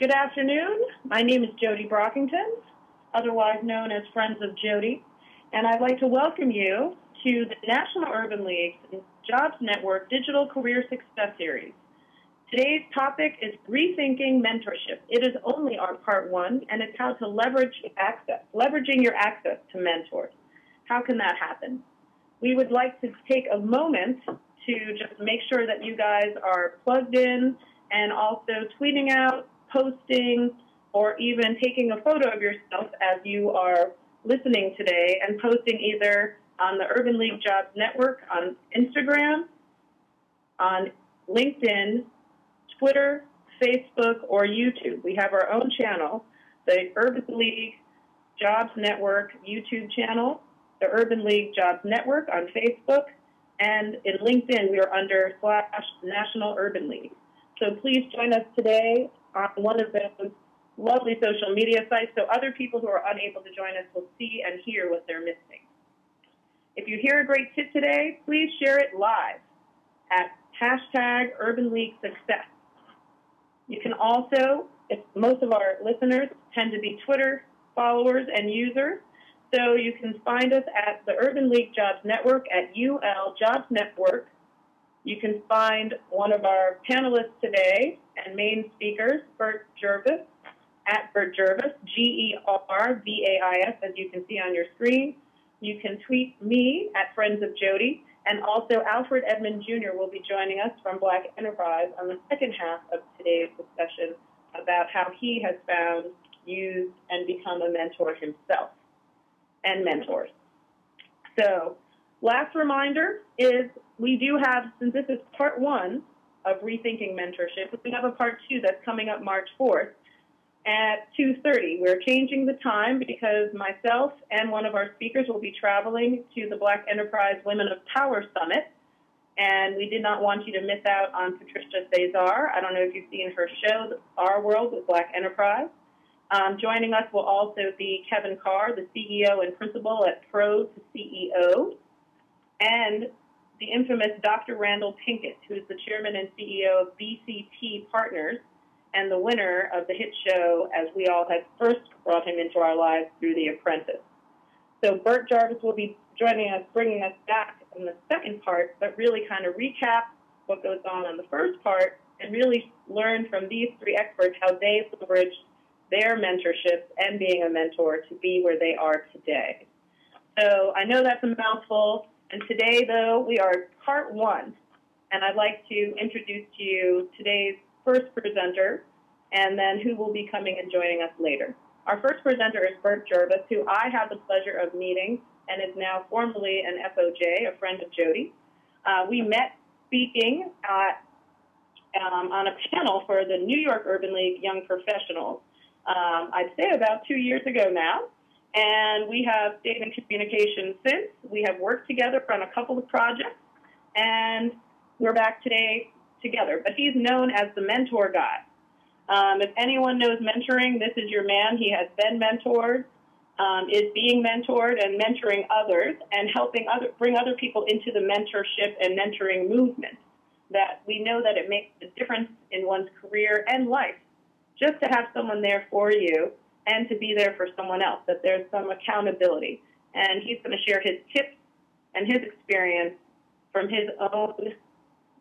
Good afternoon. My name is Jody Brockington, otherwise known as Friends of Jody, and I'd like to welcome you to the National Urban League's Jobs Network Digital Career Success Series. Today's topic is Rethinking Mentorship. It is only our part one, and it's how to leveraging your access to mentors. How can that happen? We would like to take a moment to just make sure that you guys are plugged in and also tweeting out, posting, or even taking a photo of yourself as you are listening today and posting either on the Urban League Jobs Network on Instagram, on LinkedIn, Twitter, Facebook, or YouTube. We have our own channel, the Urban League Jobs Network YouTube channel, the Urban League Jobs Network on Facebook, and in LinkedIn we are under /National Urban League. So please join us today on one of those lovely social media sites so other people who are unable to join us will see and hear what they're missing. If you hear a great tip today, please share it live at #UrbanLeagueSuccess. You can also, if most of our listeners tend to be Twitter followers and users, so you can find us at the Urban League Jobs Network at UL Jobs Network. You can find one of our panelists today and main speakers, Bert Gervais, at Bert Gervais, Gervais, as you can see on your screen. You can tweet me at Friends of Jody, and also Alfred Edmond Jr. will be joining us from Black Enterprise on the second half of today's discussion about how he has found, used, and become a mentor himself and mentors. So, last reminder is we do have, since this is part one of Rethinking Mentorship, we have a part two that's coming up March 4th at 2:30. We're changing the time because myself and one of our speakers will be traveling to the Black Enterprise Women of Power Summit, and we did not want you to miss out on Patricia Cesar. I don't know if you've seen her show, Our World with Black Enterprise. Joining us will also be Kevin Carr, the CEO and principal at Pro to CEO, and the infamous Dr. Randall Pinkett, who is the chairman and CEO of BCT Partners and the winner of the hit show, as we all had first brought him into our lives through The Apprentice. So Bert Gervais will be joining us, bringing us back in the second part, but really kind of recap what goes on in the first part and really learn from these three experts how they've leveraged their mentorships and being a mentor to be where they are today. So I know that's a mouthful, and today, though, we are part one, and I'd like to introduce to you today's first presenter, and then who will be coming and joining us later. Our first presenter is Bert Gervais, who I have the pleasure of meeting and is now formally an FOJ, a friend of Jody. We met speaking on a panel for the New York Urban League Young Professionals, I'd say about 2 years ago now, and we have stayed in communication since. We have worked together on a couple of projects, and we're back today together. But he's known as the mentor guy. If anyone knows mentoring, this is your man. He has been mentored, is being mentored and mentoring others, and helping bring other people into the mentorship and mentoring movement. That we know that it makes a difference in one's career and life, just to have someone there for you and to be there for someone else, that there's some accountability. And he's going to share his tips and his experience from his own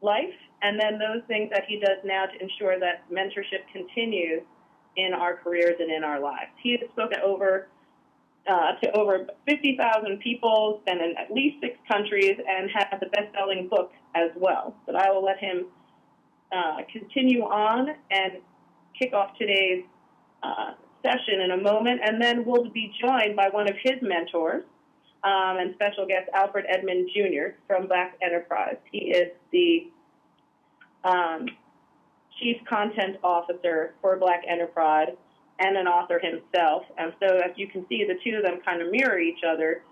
life, and then those things that he does now to ensure that mentorship continues in our careers and in our lives. He has spoken to over 50,000 people, been in at least 6 countries, and has a best-selling book as well. But I will let him continue on and kick off today's session in a moment, and then we'll be joined by one of his mentors and special guest, Alfred Edmond Jr. from Black Enterprise. He is the Chief Content Officer for Black Enterprise and an author himself. And so as you can see, the two of them kind of mirror each other,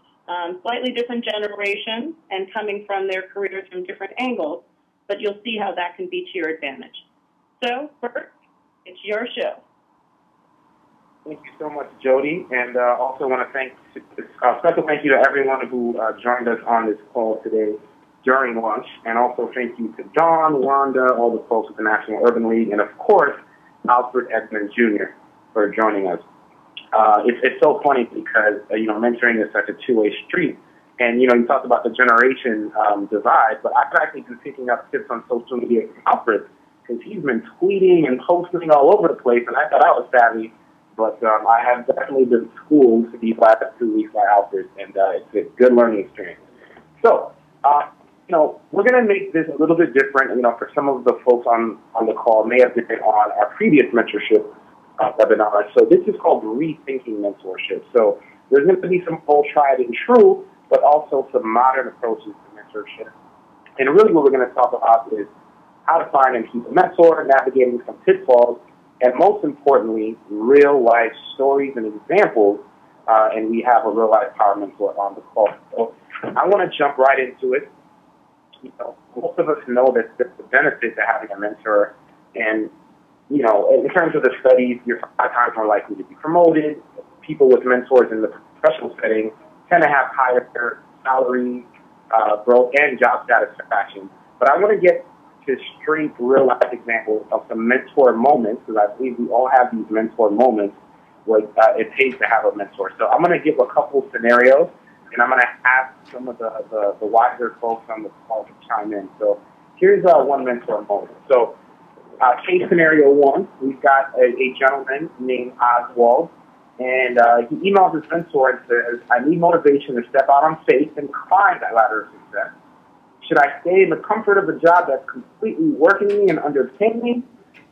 slightly different generations and coming from their careers from different angles, but you'll see how that can be to your advantage. So, Bert, it's your show. Thank you so much, Jody, and also want to thank special thank you to everyone who joined us on this call today during lunch, and also thank you to Dawn, Wanda, all the folks at the National Urban League, and of course Alfred Edmond Jr. for joining us. It's so funny because, mentoring is such a two-way street. And, you talked about the generation divide, but I've actually been picking up tips on social media from Alfred because he's been tweeting and posting all over the place, and I thought I was savvy, but I have definitely been schooled these last 2 weeks by Alfred, and it's a good learning experience. So, we're going to make this a little bit different. For some of the folks on the call may have been on our previous mentorship webinar. So this is called Rethinking Mentorship. So there's going to be some old tried and true, but also some modern approaches to mentorship. And really what we're going to talk about is how to find and keep a mentor, navigating some pitfalls, and most importantly, real-life stories and examples. And we have a real-life power mentor on the call. So I want to jump right into it. Most of us know that the benefit to having a mentor, and in terms of the studies, you're 5 times more likely to be promoted. People with mentors in the professional setting tend to have higher salary, growth, and job satisfaction. But I want to get to straight real-life examples of some mentor moments, because I believe we all have these mentor moments where it pays to have a mentor. So I'm going to give a couple scenarios, and I'm going to ask some of the wiser folks on the call to chime in. So here's one mentor moment. So case scenario 1, we've got a gentleman named Oswald, and he emails his mentor and says, I need motivation to step out on faith and climb that ladder of success. Should I stay in the comfort of a job that's completely working me and underpaying me,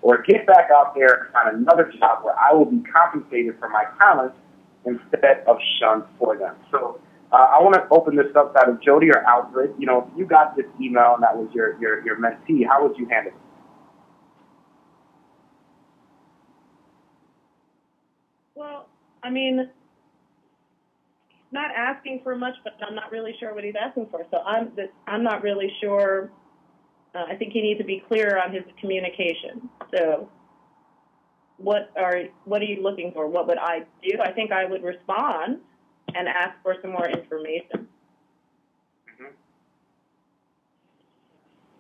or get back out there and find another job where I will be compensated for my talents instead of shunned for them? So I want to open this up to Jody or Alfred. If you got this email and that was your mentee, how would you handle it? Well, not asking for much, but I'm not really sure what he's asking for. So I'm not really sure. I think he needs to be clearer on his communication. So what are you looking for? What would I do? I think I would respond and ask for some more information. Mm-hmm.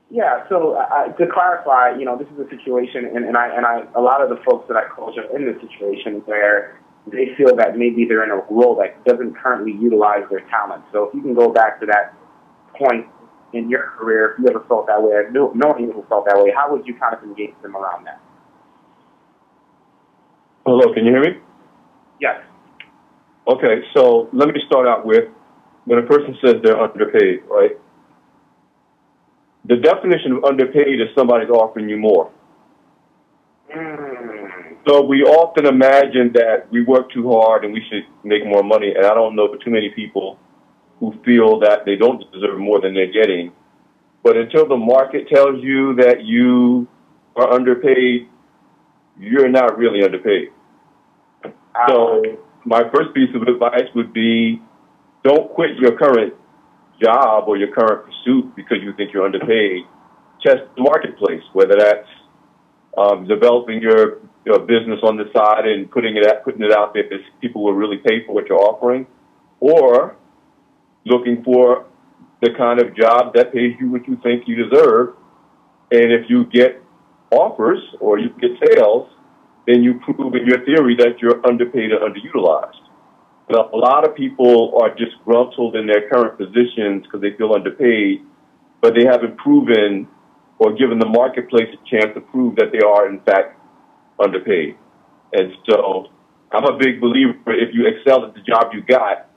Yeah. So to clarify, this is a situation, and a lot of the folks that I coach are in this situation where they feel that maybe they're in a role that doesn't currently utilize their talent. So if you can go back to that point in your career, if you ever felt that way, or knowing who felt that way, how would you kind of engage them around that? Hello, can you hear me? Yes. Okay, so let me start out with when a person says they're underpaid, right? The definition of underpaid is somebody's offering you more. So we often imagine that we work too hard and we should make more money, and I don't know too many people who feel that they don't deserve more than they're getting. But until the market tells you that you are underpaid, you're not really underpaid. So my first piece of advice would be don't quit your current job or your current pursuit because you think you're underpaid. Test the marketplace, whether that's developing your business on the side and putting it out there because people will really pay for what you're offering, or looking for the kind of job that pays you what you think you deserve. And if you get offers or you get sales, then you prove in your theory that you're underpaid or underutilized. But a lot of people are disgruntled in their current positions because they feel underpaid, but they haven't proven or given the marketplace a chance to prove that they are, in fact, underpaid. And so I'm a big believer if you excel at the job you got,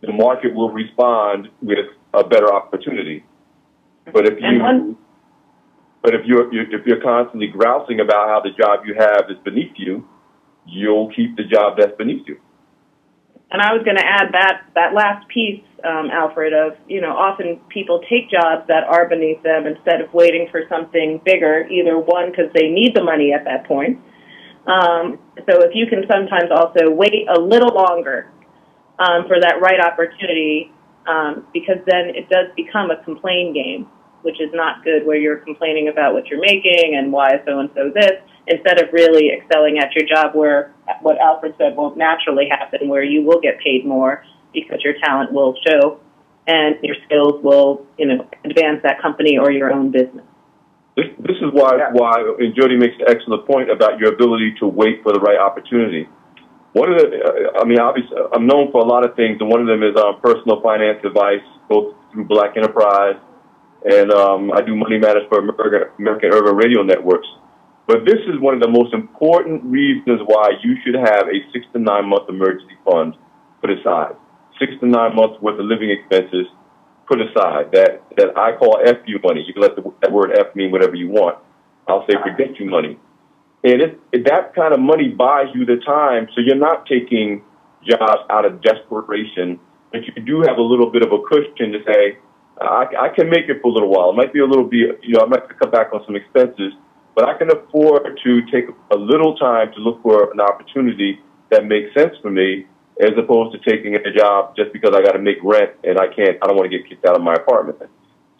the market will respond with a better opportunity. But if you're constantly grousing about how the job you have is beneath you, you'll keep the job that's beneath you. And I was going to add that last piece, Alfred, of, often people take jobs that are beneath them instead of waiting for something bigger, either one, because they need the money at that point. So if you can sometimes also wait a little longer for that right opportunity, because then it does become a complaint game, which is not good, where you're complaining about what you're making and why so-and-so this, instead of really excelling at your job, where what Alfred said will naturally happen, where you will get paid more because your talent will show and your skills will, advance that company or your own business. This is why, and Jody makes an excellent point about your ability to wait for the right opportunity. One of the, obviously, I'm known for a lot of things, and one of them is personal finance advice, both through Black Enterprise, and I do money matters for American Urban Radio Networks. But this is one of the most important reasons why you should have a 6 to 9 month emergency fund put aside. 6 to 9 months worth of living expenses put aside. That I call FU money. You can let that word F mean whatever you want. I'll say forget you money. And that kind of money buys you the time, so you're not taking jobs out of desperation, but you do have a little bit of a cushion to say, I can make it for a little while. It might be a little bit, I might have to cut back on some expenses, but I can afford to take a little time to look for an opportunity that makes sense for me, as opposed to taking a job just because I got to make rent and I don't want to get kicked out of my apartment.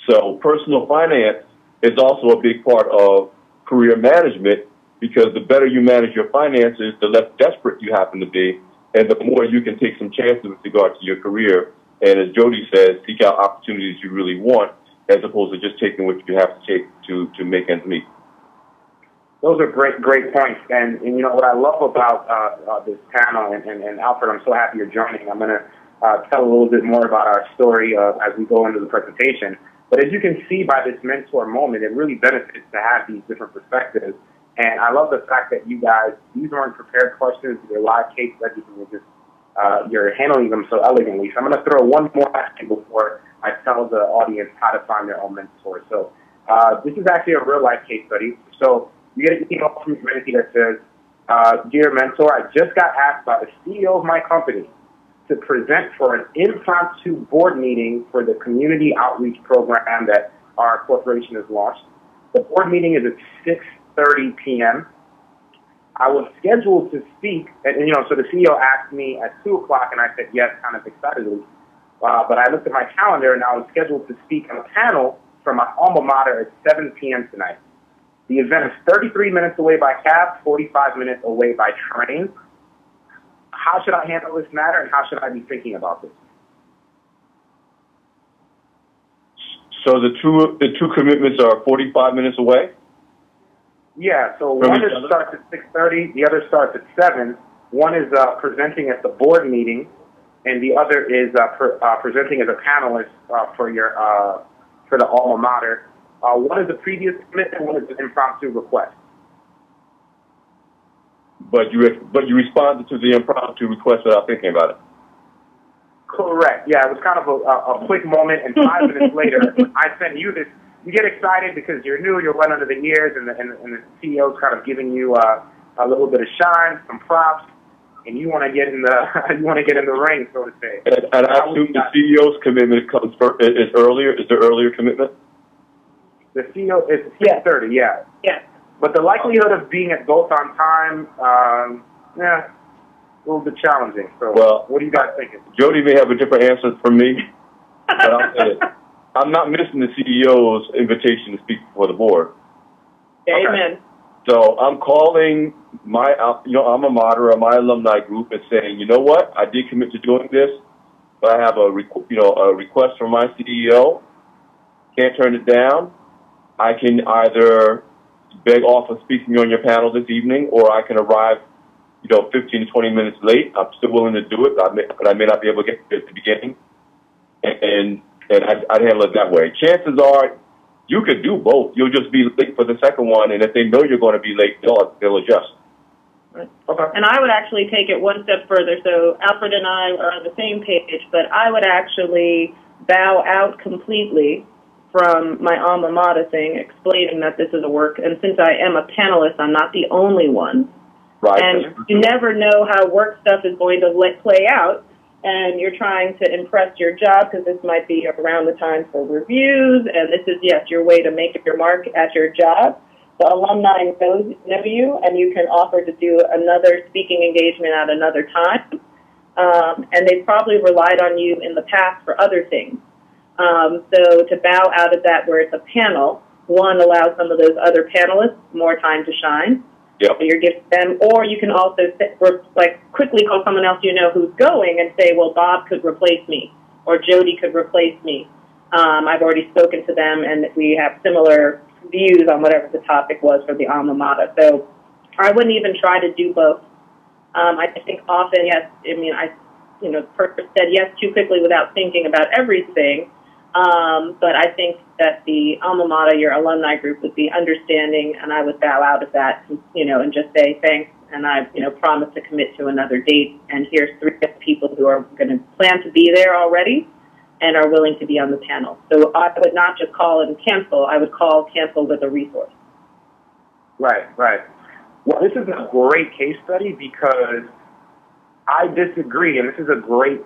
So personal finance is also a big part of career management, because the better you manage your finances, the less desperate you happen to be, and the more you can take some chances with regard to your career. And as Jody says, seek out opportunities you really want, as opposed to just taking what you have to take to make ends meet. Those are great points. And you know, what I love about this panel, and Alfred, I'm so happy you're joining. I'm going to tell a little bit more about our story as we go into the presentation. But as you can see by this mentor moment, it really benefits to have these different perspectives. And I love the fact that you guys, these aren't prepared questions, they're live case studies, and you're handling them so elegantly. So I'm going to throw one more at you before I tell the audience how to find their own mentor. So this is actually a real life case study. So you get an email from Trinity that says, "Dear mentor, I just got asked by the CEO of my company to present for an impromptu board meeting for the community outreach program that our corporation has launched. The board meeting is at 6:30 p.m. I was scheduled to speak, and so the CEO asked me at 2 o'clock, and I said yes, kind of excitedly. But I looked at my calendar, and I was scheduled to speak on a panel from my alma mater at 7 p.m. tonight. The event is 33 minutes away by cab, 45 minutes away by train. How should I handle this matter, and how should I be thinking about this?" So the two commitments are 45 minutes away? Yeah, so one starts at 6:30, the other starts at 7. One is presenting at the board meeting, and the other is presenting as a panelist for the alma mater. One is a previous commitment, one is an impromptu request. But you responded to the impromptu request without thinking about it. Correct. Yeah, it was kind of a quick moment, and 5 minutes later, I sent you this. You get excited because you're new, you're wet under the ears, and the CEO's kind of giving you a little bit of shine, some props, and you want to get in the ring, so to say. And I assume the CEO's commitment comes first. Is there earlier commitment? The CEO is 6:30. Yeah. Yes. But the likelihood of being at both on time, a little bit challenging. So, what are you guys thinking? Jody may have a different answer from me, but I'll say it. I'm not missing the CEO's invitation to speak before the board. Amen. Okay. So I'm calling my alma mater or my alumni group and saying, you know what, I did commit to doing this, but I have a request from my CEO. Can't turn it down. I can either beg off of speaking on your panel this evening, or I can arrive 15 to 20 minutes late. I'm still willing to do it, but I may not be able to get there at the beginning. And I'd handle it that way. Chances are you could do both. You'll just be late for the second one, and if they know you're going to be late, they'll adjust. Right. Okay. And I would actually take it one step further. So Alfred and I are on the same page, but I would actually bow out completely from my alma mater thing, explaining that this is a work, and since I am a panelist, I'm not the only one. Right. And you never know how work stuff is going to play out, and you're trying to impress your job because this might be around the time for reviews, and this is, yes, your way to make your mark at your job. The alumni know you, and you can offer to do another speaking engagement at another time, and they probably relied on you in the past for other things. So to bow out of that where it's a panel, one, allows some of those other panelists more time to shine. Yep. So you're giving them, or you can also quickly call someone else you know who's going and say, well, Bob could replace me, or Jody could replace me. I've already spoken to them, and we have similar views on whatever the topic was for the alma mater. So I wouldn't even try to do both. I think often, yes, the person said yes too quickly without thinking about everything. But I think that the alma mater, your alumni group, would be understanding, and I would bow out of that, and just say thanks, and I, promise to commit to another date, and here's 3 people who are going to plan to be there already and are willing to be on the panel. So I would not just call and cancel. I would cancel with a resource. Right. Well, this is a great case study because I disagree, and this is a great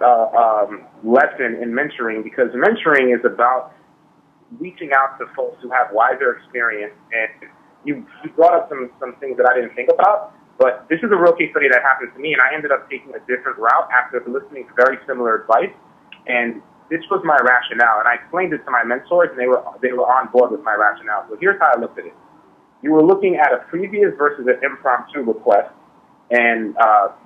lesson in mentoring, because mentoring is about reaching out to folks who have wider experience. And you brought up some things that I didn't think about, but this is a real case study that happened to me, and I ended up taking a different route after listening to very similar advice. And this was my rationale, and I explained it to my mentors, and they were on board with my rationale. So here's how I looked at it. You were looking at a previous versus an impromptu request. And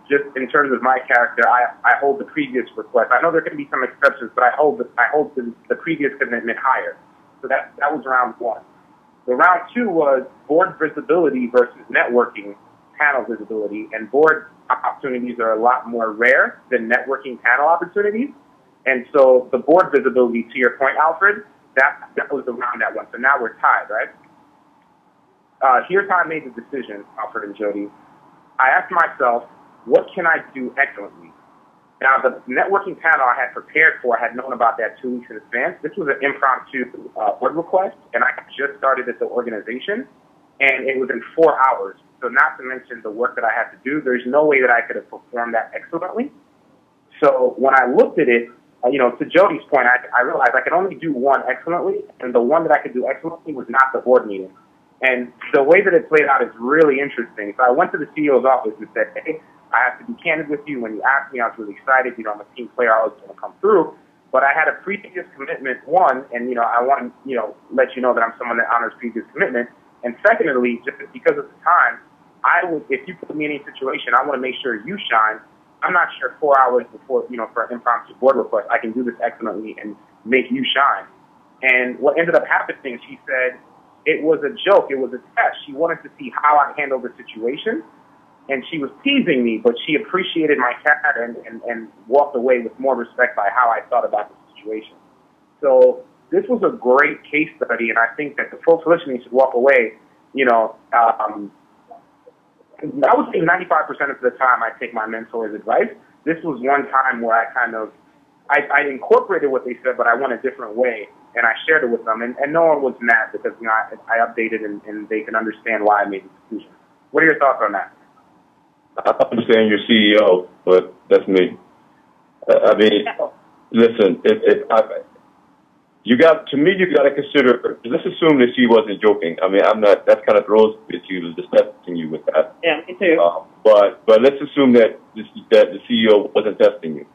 just in terms of my character, I hold the previous request. I know there can be some exceptions, but I hold the previous commitment higher. So that was round 1. The round 2 was board visibility versus networking panel visibility. And board opportunities are a lot more rare than networking panel opportunities. And so the board visibility, to your point, Alfred, that was the round that went. So now we're tied, right? Here's how I made the decision, Alfred and Jody. I asked myself, what can I do excellently? Now, the networking panel I had prepared for, I had known about that 2 weeks in advance. This was an impromptu board request, and I just started at the organization, and it was in 4 hours. So not to mention the work that I had to do, there's no way that I could have performed that excellently. So when I looked at it, to Jody's point, I realized I could only do one excellently, and the one that I could do excellently was not the board meeting. And the way that it played out is really interesting. So I went to the CEO's office and said, hey, I have to be candid with you. When you asked me, I was really excited. I'm a team player. I was going to come through. But I had a previous commitment, one, and, I want to, let you know that I'm someone that honors previous commitment. And secondly, just because of the time, if you put me in any situation, I want to make sure you shine. I'm not sure 4 hours before, for an impromptu board request, I can do this excellently and make you shine. And what ended up happening, she said, it was a joke. It was a test. She wanted to see how I handled the situation, and she was teasing me, but she appreciated my character and walked away with more respect by how I thought about the situation. So this was a great case study, and I think that the folks listening should walk away, I would say 95% of the time I take my mentor's advice. This was one time where I incorporated what they said, but I went a different way, and I shared it with them, and no one was mad because I updated and they can understand why I made the decision. What are your thoughts on that? I understand you're CEO, but that's me. Listen, you got to consider. Let's assume that she wasn't joking. I'm not. That's kind of throws at you, just testing you with that. Yeah, me too. But let's assume that the CEO wasn't testing you.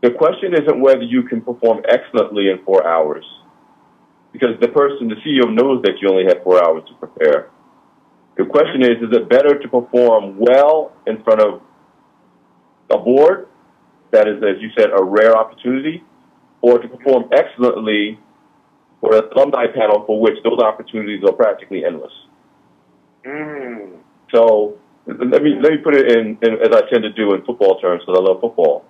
The question isn't whether you can perform excellently in 4 hours, because the CEO knows that you only have 4 hours to prepare. The question is it better to perform well in front of a board, that is, as you said, a rare opportunity, or to perform excellently for an alumni panel for which those opportunities are practically endless? So let me put it in as I tend to do in football terms, because I love football.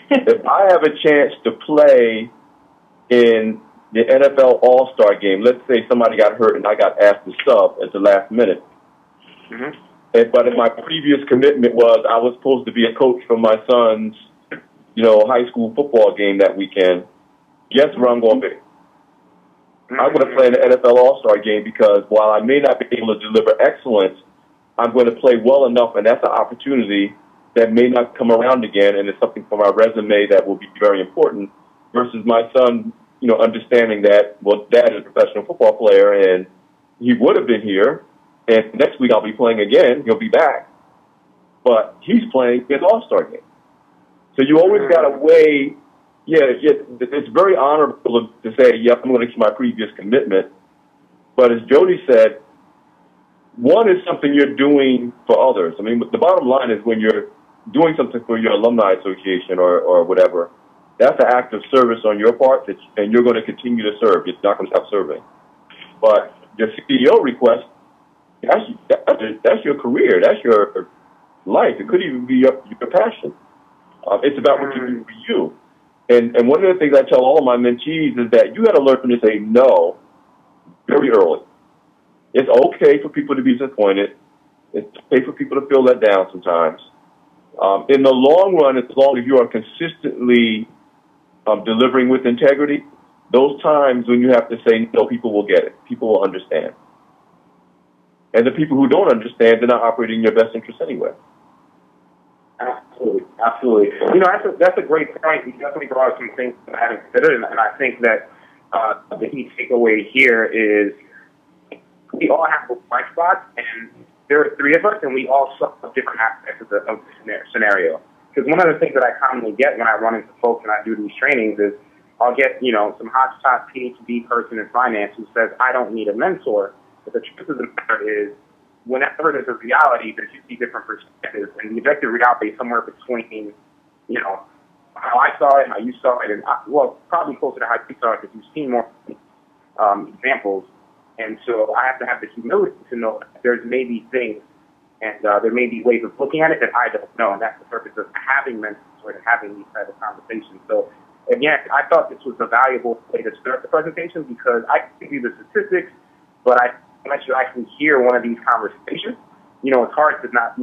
If I have a chance to play in the NFL All-Star game, let's say somebody got hurt and I got asked to sub at the last minute. But if my previous commitment was I was supposed to be a coach for my son's, high school football game that weekend, guess where I'm going to be? I'm going to play in the NFL All-Star game, because while I may not be able to deliver excellence, I'm going to play well enough, and that's an opportunity that may not come around again, and it's something for my resume that will be very important, versus my son, understanding that, well, Dad is a professional football player, and he would have been here, and next week I'll be playing again. He'll be back. But he's playing his All-Star game. So you always got to weigh, it's very honorable to say, yep, I'm going to keep my previous commitment. But as Jody said, one is something you're doing for others. The bottom line is when you're doing something for your alumni association or whatever, that's an act of service on your part, and you're going to continue to serve. You're not going to stop serving. But your CEO request, that's your career. That's your life. It could even be your passion. It's about what you do for you. And one of the things I tell all of my mentees is that you got to learn to say no very early. It's okay for people to be disappointed. It's okay for people to feel let down sometimes. In the long run, as long as you are consistently delivering with integrity, those times when you have to say no, people will get it. People will understand. And the people who don't understand, they're not operating in your best interest anyway. Absolutely, absolutely. You know, that's a great point. You definitely brought up some things that I haven't considered, and I think that the key takeaway here is we all have blind spots, and there are three of us, and we all suffer different aspects of the scenario. Because one of the things that I commonly get when I run into folks and I do these trainings is I'll get, you know, some hotshot PhD person in finance who says, I don't need a mentor. But the truth of the matter is, whenever there's a reality, there's usually different perspectives, and the objective reality is somewhere between, you know, how I saw it, how you saw it, and, well, probably closer to how you saw it because you've seen more examples. And so I have to have the humility to know that there's maybe things and there may be ways of looking at it that I don't know, and that's the purpose of having mentors and having these type of conversations. So, again, I thought this was a valuable way to start the presentation because I can give you the statistics, but unless you actually hear one of these conversations, you know, it's hard to not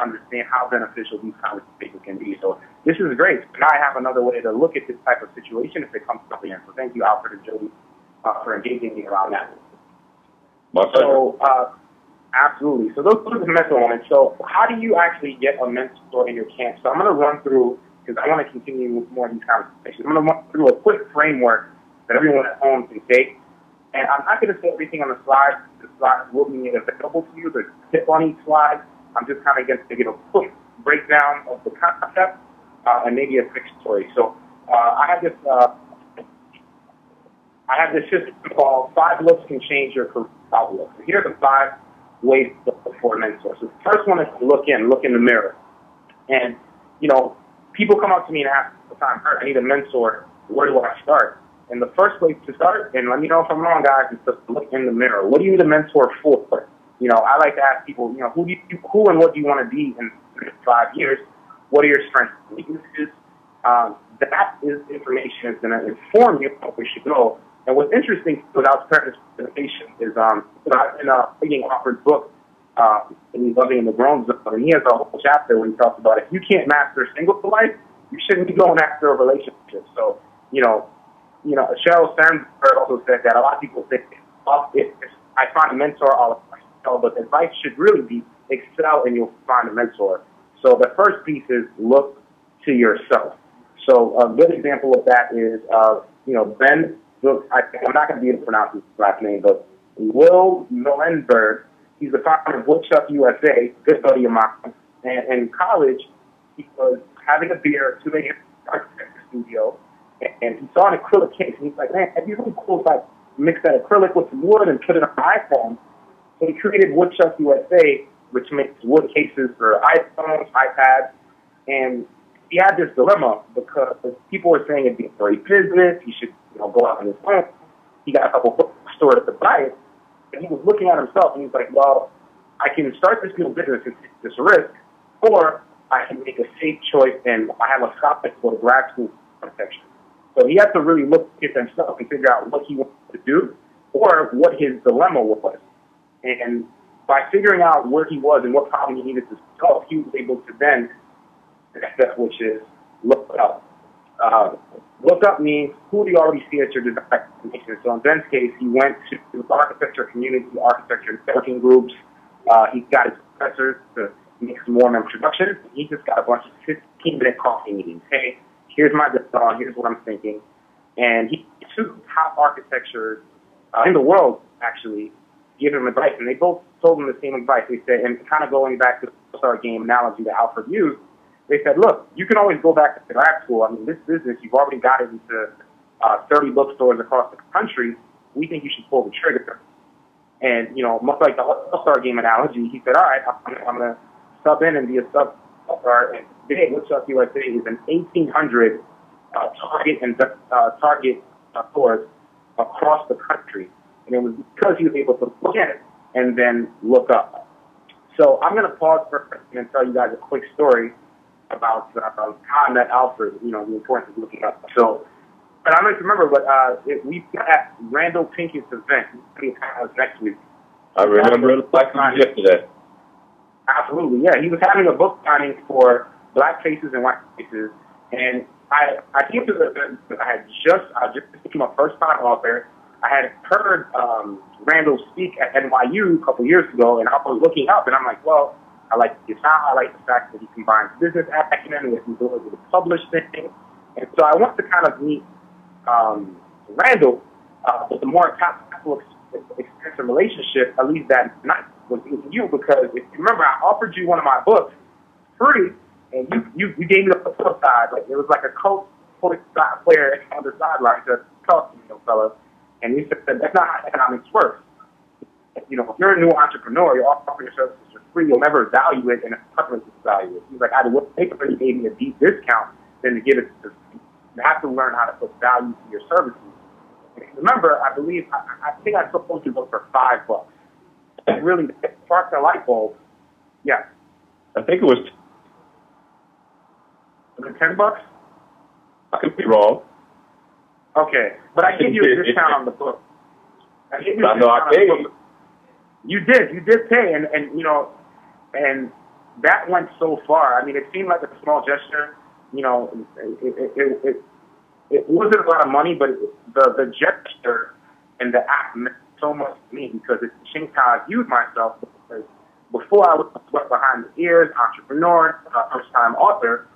understand how beneficial these conversations can be. So this is great. Now I have another way to look at this type of situation if it comes up again. So thank you, Alfred and Jody, for engaging me around that. My pleasure. So, absolutely. So those are the mentor moments. So how do you actually get a mentor in your camp? So I'm going to run through, because I want to continue with more of these conversations. I'm going to run through a quick framework that everyone at home can take. And I'm not going to say everything on the slides. The slides will be made available to you. There's a tip on each slide. I'm just kind of going to give a quick breakdown of the concept and maybe a quick story. So I have this system called 5 Looks Can Change Your Career Outlook. So here are the 5 ways to look for a mentor. So the first one is to look in the mirror. And, you know, people come up to me and ask all the time, I need a mentor. Where do I start? And the first place to start, and let me know if I'm wrong, guys, is to look in the mirror. What do you need a mentor for? You know, I like to ask people, you know, who and what do you want to be in 5 years? What are your strengths and weaknesses? That is information that's going to inform you where we should go. And what's interesting without preface presentation is I've been reading Alfred's book, and he's Loving in the Grown Zone, and he has a whole chapter where he talks about if you can't master single life, you shouldn't be going after a relationship. So, you know, Sheryl Sandberg also said that a lot of people think, if I find a mentor, I'll excel, but the advice should really be excel and you'll find a mentor. So the first piece is look to yourself. So a good example of that is, Ben, I'm not going to be able to pronounce his last name, but Will Millenberg, he's the founder of Woodchuck USA, good buddy of mine. And in college, he was having a beer at 2 a.m. architecture studio, and he saw an acrylic case, and he's like, man, it'd be really cool if I mix that acrylic with some wood and put it on my iPhone. So he created Woodchuck USA, which makes wood cases for iPhones, iPads, and he had this dilemma because people were saying it'd be a great business, he should go out on his own. He got a couple bookstores to buy it, and he was looking at himself, and he's like, well, I can start this new business and take this risk, or I can make a safe choice, and I have a scholarship to go to grad school for architecture. So he had to really look at himself and figure out what he wanted to do or what his dilemma was. And by figuring out where he was and what problem he needed to solve, he was able to then, the next step, which is look up. Look up means who do you already see at your design destination. So in Ben's case, he went to the architecture community, architecture networking groups. He got his professors to make some warm introductions. He just got a bunch of 15-minute coffee meetings. Hey, here's my design, here's what I'm thinking. And he two top architectures in the world, actually, give him advice. And they both told him the same advice. They said, and kind of going back to the All-Star game analogy that Alfred used, they said, look, you can always go back to grad school. I mean, this business, you've already got it into 30 bookstores across the country. We think you should pull the trigger. And, much like the All-Star game analogy, he said, all right, I'm going to sub in and be a sub-star. And today, Woodchuck USA is an 1,800 target stores across the country. And it was because he was able to look at it and then look up. So I'm going to pause for a second and tell you guys a quick story about how I met Alfred, the importance of looking up. So, but I don't know if you remember, but we met at Randall Pinkett's event. It was next week. I remember it like yesterday. Absolutely, yeah. He was having a book signing for Black Faces and White Faces, and I came to the event because I just became a first-time author. I had heard Randall speak at NYU a couple years ago, and I was looking up, and I'm like, well, I like his style. I like the fact that he combines business acumen with the ability to publish things. And so I want to kind of meet Randall with a more impactful experience and relationship, at least that night, with you, because if you remember, I offered you one of my books free, and you gave me the flip side. Like, it was like a coach player on the sideline to talk to me, fellas. And you said, that's not how economics works. If you're a new entrepreneur, you're offering your services for free, you'll never value it, and the customer will value it. He's like, I'd take it for you gave me a deep discount than to give it to free. You have to learn how to put value to your services. And remember, I believe, I think I sold your book for $5. It really sparked a light bulb. Yeah. I think it was. Was it $10? I could be wrong. Okay, but I gave you a discount on the book. I gave you a discount I paid. on the book. You did pay, and that went so far. I mean, it seemed like a small gesture. It wasn't a lot of money, but the gesture and the act meant so much to me because it changed how I viewed myself. Because before I was swept behind the ears, entrepreneur, first-time author,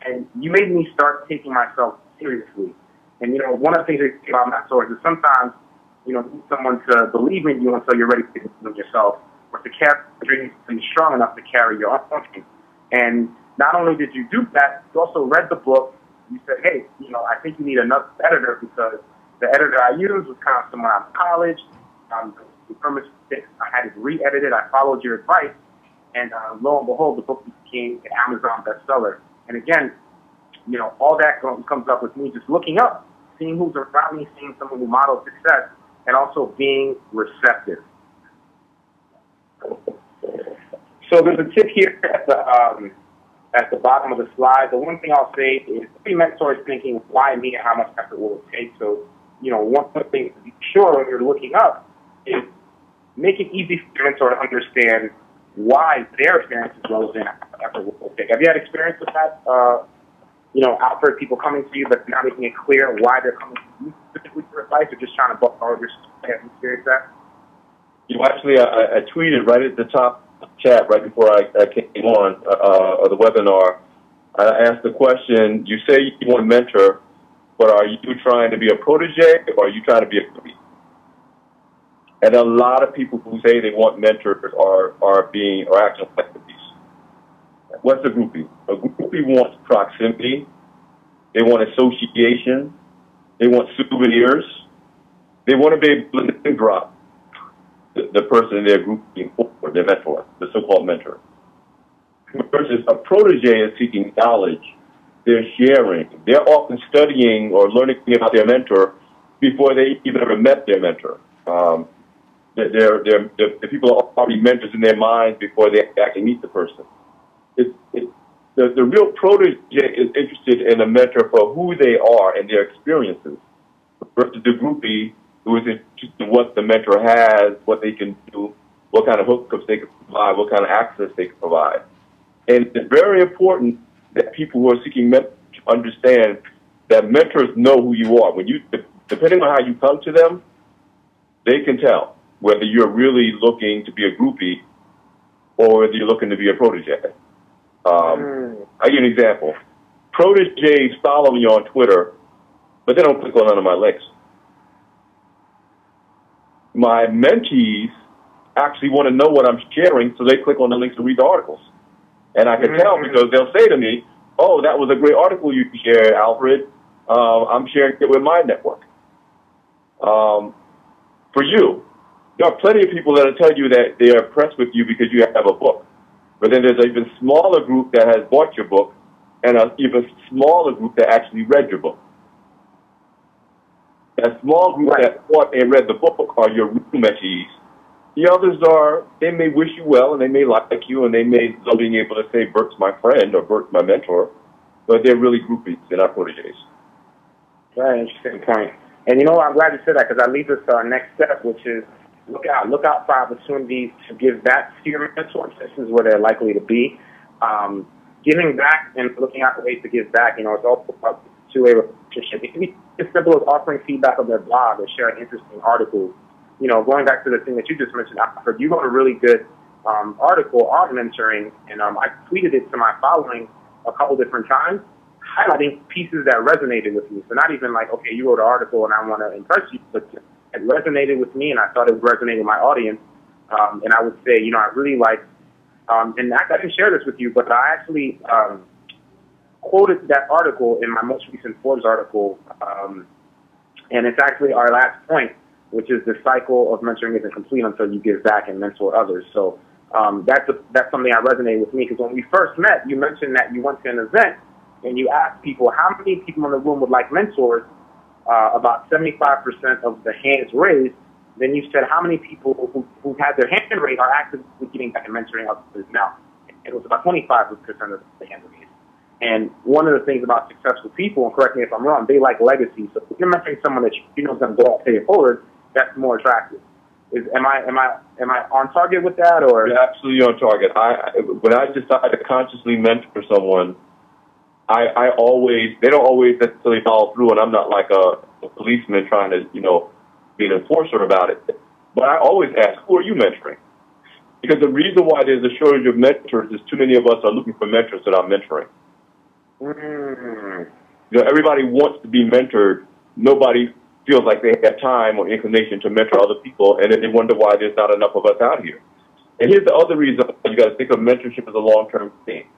and you made me start taking myself seriously. And, one of the things about mentors is sometimes, you need someone to believe in you until you're ready to believe in yourself, or to carry your dreams and be strong enough to carry your own dreams. And not only did you do that, you also read the book. You said, hey, I think you need another editor because the editor I used was kind of someone out of college. The premise, I had it re-edited. I followed your advice. And lo and behold, the book became an Amazon bestseller. And again, all that comes up with me just looking up, seeing who's around me, seeing someone who models success, and also being receptive. So there's a tip here at the bottom of the slide. The one thing I'll say is every mentor is thinking, why me and how much effort will it take? So, one thing to be sure when you're looking up is make it easy for your mentor to understand why their experience is relevant and how much effort will it take. Have you had experience with that? Alfred, people coming to you, but not making it clear why they're coming to you specifically for advice, or just trying to book all your stuff. Have you experienced that? Actually, I tweeted right at the top chat right before I came on the webinar. I asked the question, you say you want a mentor, but are you trying to be a protege or are you trying to be a groupie? And a lot of people who say they want mentors are acting like groupies. What's a groupie? A groupie wants proximity. They want association. They want souvenirs. They want to be able to name drop the person they're grouping for, their mentor, the so-called mentor. Versus a protege is seeking knowledge. They're sharing. They're often studying or learning about their mentor before they even ever met their mentor. The people are already mentors in their minds before they actually meet the person. The real protege is interested in a mentor for who they are and their experiences, versus the groupie who is interested in what the mentor has, what they can do, what kind of hookups they can provide, what kind of access they can provide. And it's very important that people who are seeking mentors understand that mentors know who you are. When depending on how you come to them, they can tell whether you're really looking to be a groupie or whether you're looking to be a protege. I'll give you an example. Proteges follow me on Twitter, but they don't click on none of my links. My mentees actually want to know what I'm sharing, so they click on the links to read the articles. And I can tell because they'll say to me, oh, that was a great article you shared, Alfred. I'm sharing it with my network. For you, there are plenty of people that will tell you that they are impressed with you because you have a book. But then there's an even smaller group that has bought your book and an even smaller group that actually read your book. That small group that thought and read the book are your real mentees. The others are, they may wish you well, and they may like you, and they may love being able to say, Bert's my friend, or Bert's my mentor, but they're really groupies. They're not proteges. Very interesting point. And you know what, I'm glad you said that, because that leads us to our next step, which is look out for opportunities to give back to your mentors. This is where they're likely to be. Giving back and looking out for ways to give back, you know, it's all about two-way relationship. It can be as simple as offering feedback on their blog or sharing interesting articles. You know, going back to the thing that you just mentioned, Alfred, you wrote a really good article on mentoring, and I tweeted it to my following a couple different times, highlighting pieces that resonated with me. So not even like, okay, you wrote an article and I want to impress you, but it resonated with me, and I thought it would resonate with my audience. And I would say, you know, I really like, and I didn't share this with you, but I actually quoted that article in my most recent Forbes article, and it's actually our last point, which is the cycle of mentoring isn't complete until you give back and mentor others. So that's something that resonated with me, because when we first met, you mentioned that you went to an event and you asked people how many people in the room would like mentors. About 75% of the hands raised. Then you said how many people who had their hand raised are actively getting back and mentoring others now. It was about 25% of the hands raised. And one of the things about successful people, and correct me if I'm wrong, they like legacy. So if you're mentoring someone that you know is going to go out pay it forward, that's more attractive. Am I on target with that, or? You're absolutely on target. When I decide to consciously mentor someone, I always, they don't always necessarily follow through, and I'm not like a policeman trying to, you know, be an enforcer about it. But I always ask, who are you mentoring? Because the reason why there's a shortage of mentors is too many of us are looking for mentors that are mentoring. You know, everybody wants to be mentored. Nobody feels like they have time or inclination to mentor other people, and then they wonder why there's not enough of us out here. And here's the other reason you got to think of mentorship as a long-term thing.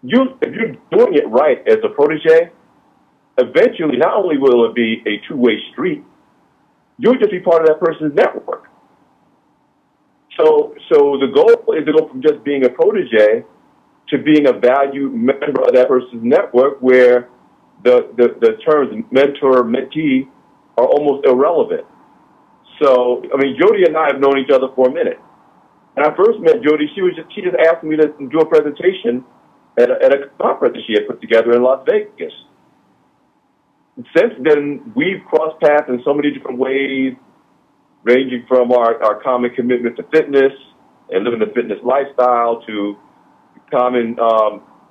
If you're doing it right as a protege, eventually not only will it be a two-way street, you'll just be part of that person's network. So the goal is to go from just being a protege to being a valued member of that person's network, where the terms mentor, mentee are almost irrelevant. So, I mean, Jody and I have known each other for a minute. When I first met Jody, she just asked me to do a presentation at a conference that she had put together in Las Vegas. And since then, we've crossed paths in so many different ways, ranging from our common commitment to fitness and living the fitness lifestyle to common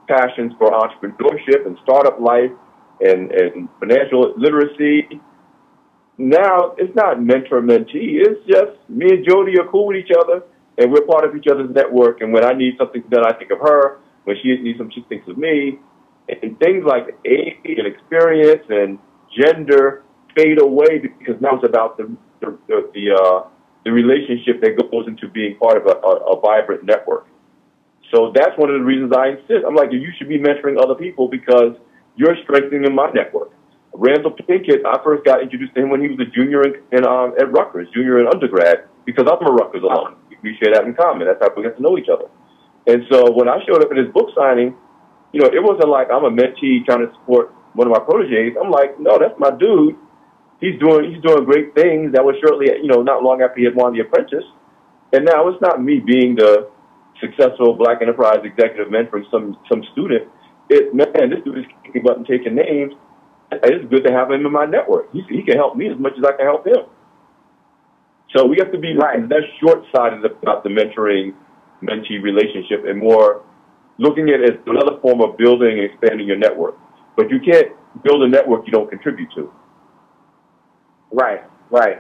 passions for entrepreneurship and startup life and financial literacy. Now, it's not mentor-mentee. It's just me and Jody are cool with each other, and we're part of each other's network. And when I need something done, I think of her. When she needs something, she thinks of me. And things like age and experience and gender fade away, because now it's about the relationship that goes into being part of a vibrant network. So that's one of the reasons I insist. I'm like, you should be mentoring other people because you're strengthening my network. Randall Pinkett, I first got introduced to him when he was a junior at Rutgers, junior in undergrad, because I'm a Rutgers alum. We share that in common. That's how we get to know each other. And so when I showed up at his book signing, you know, it wasn't like I'm a mentee trying to support one of my proteges. I'm like, no, that's my dude. He's doing great things. That was shortly, you know, not long after he had won The Apprentice. And now it's not me being the successful Black enterprise executive mentoring some student. Man, this dude is kicking butt and taking names. It's good to have him in my network. He can help me as much as I can help him. So we have to be less short-sighted about the mentoring-mentee relationship and more looking at it as another form of building and expanding your network. But you can't build a network you don't contribute to. Right.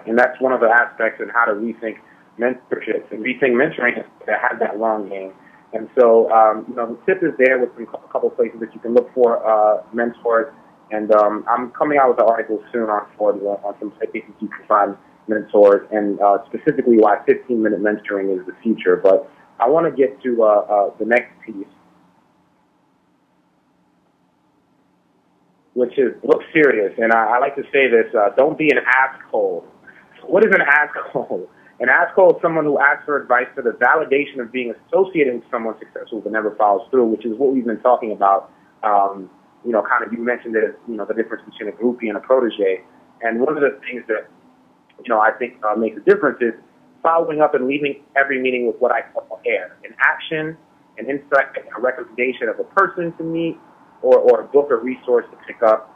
And that's one of the aspects in how to rethink mentorships and rethink mentoring that has that long game. And so, you know, the tip is there with a couple of places that you can look for mentors. And I'm coming out with an article soon on Forbes on some places you can find mentors, and specifically why 15-minute mentoring is the future. But I want to get to the next piece, which is look serious. And I like to say this, don't be an asshole. What is an asshole? An asshole is someone who asks for advice for the validation of being associated with someone successful but never follows through, which is what we've been talking about. You know, kind of you mentioned it, you know, the difference between a groupie and a protege. And one of the things that, I think makes a difference is following up and leaving every meeting with what I call AIR, an action, an insight, a recommendation of a person to meet, or a book or resource to pick up.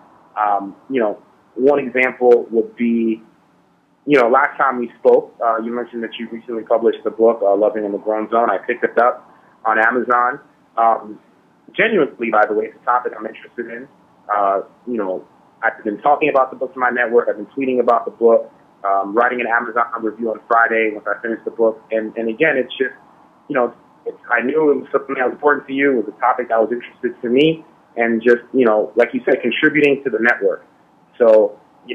One example would be, last time we spoke, you mentioned that you recently published the book, Loving in the Grown Zone. I picked it up on Amazon. Genuinely, by the way, it's a topic I'm interested in. I've been talking about the book to my network. I've been tweeting about the book, writing an Amazon review on Friday once I finished the book. And again, it's just, I knew it was something that was important to you. It was a topic that was interested to me. And just, like you said, contributing to the network. So, and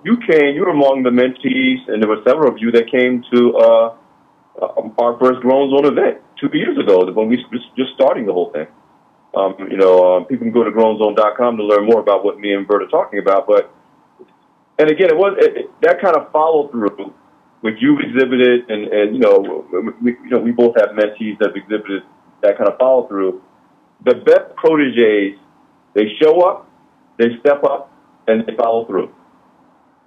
you were among the mentees, and there were several of you that came to our first Grown Zone event 2 years ago when we were just starting the whole thing. People can go to grownzone.com to learn more about what me and Bert are talking about. And again, that kind of follow through, which you've exhibited, and we both have mentees that have exhibited that kind of follow through. The best proteges, they show up, they step up, and they follow through.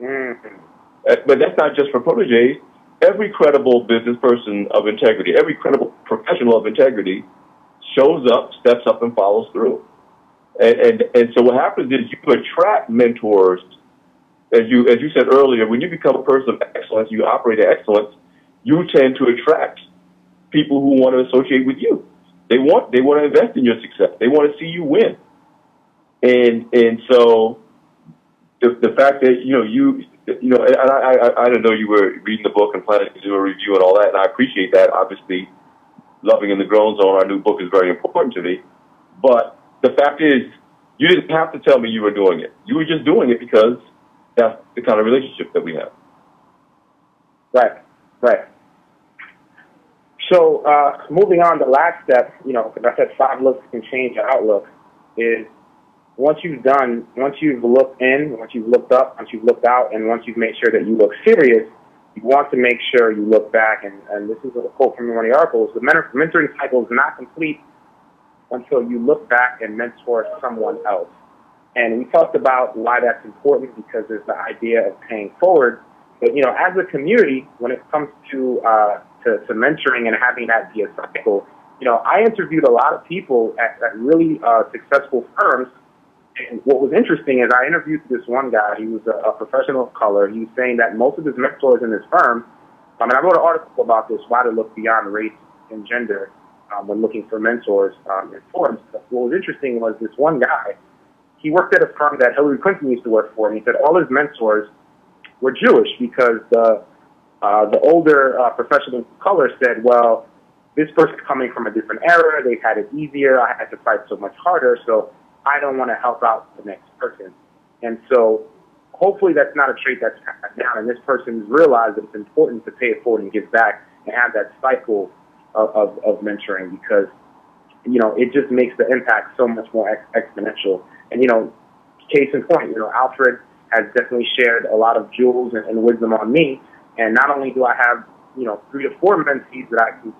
Mm-hmm. But that's not just for proteges. Every credible business person of integrity, every credible professional of integrity shows up, steps up, and follows through. And so what happens is you attract mentors. As you said earlier, when you become a person of excellence, you operate at excellence, you tend to attract people who want to associate with you. They want to invest in your success. They want to see you win. And so the fact that I don't know, you were reading the book and planning to do a review and all that, and I appreciate that. Obviously, Loving in the Grown Zone, our new book, is very important to me. But the fact is, you didn't have to tell me you were doing it. You were just doing it because that's the kind of relationship that we have. Right. So moving on, the last step, because I said 5 looks can change your outlook, is once you've looked in, once you've looked up, once you've looked out, and once you've made sure that you look serious, you want to make sure you look back. And this is a quote from one of the articles: the mentoring cycle is not complete until you look back and mentor someone else. And we talked about why that's important, because there's the idea of paying forward. But, as a community, when it comes to mentoring and having that be a cycle, I interviewed a lot of people at really successful firms. And what was interesting is I interviewed this one guy. He was a professional of color. He was saying that most of his mentors in his firm, and I wrote an article about this, why to look beyond race and gender when looking for mentors in Forbes. What was interesting was this one guy, he worked at a firm that Hillary Clinton used to work for, and he said all his mentors were Jewish because the older professional of color said, well, this person's coming from a different era. They've had it easier. I had to fight so much harder, so I don't want to help out the next person. And so hopefully that's not a trait that's passed down, and this person's realized that it's important to pay it forward and give back and have that cycle of mentoring, because, it just makes the impact so much more exponential. And, case in point, Alfred has definitely shared a lot of jewels and wisdom on me. And not only do I have, 3 to 4 mentees that I can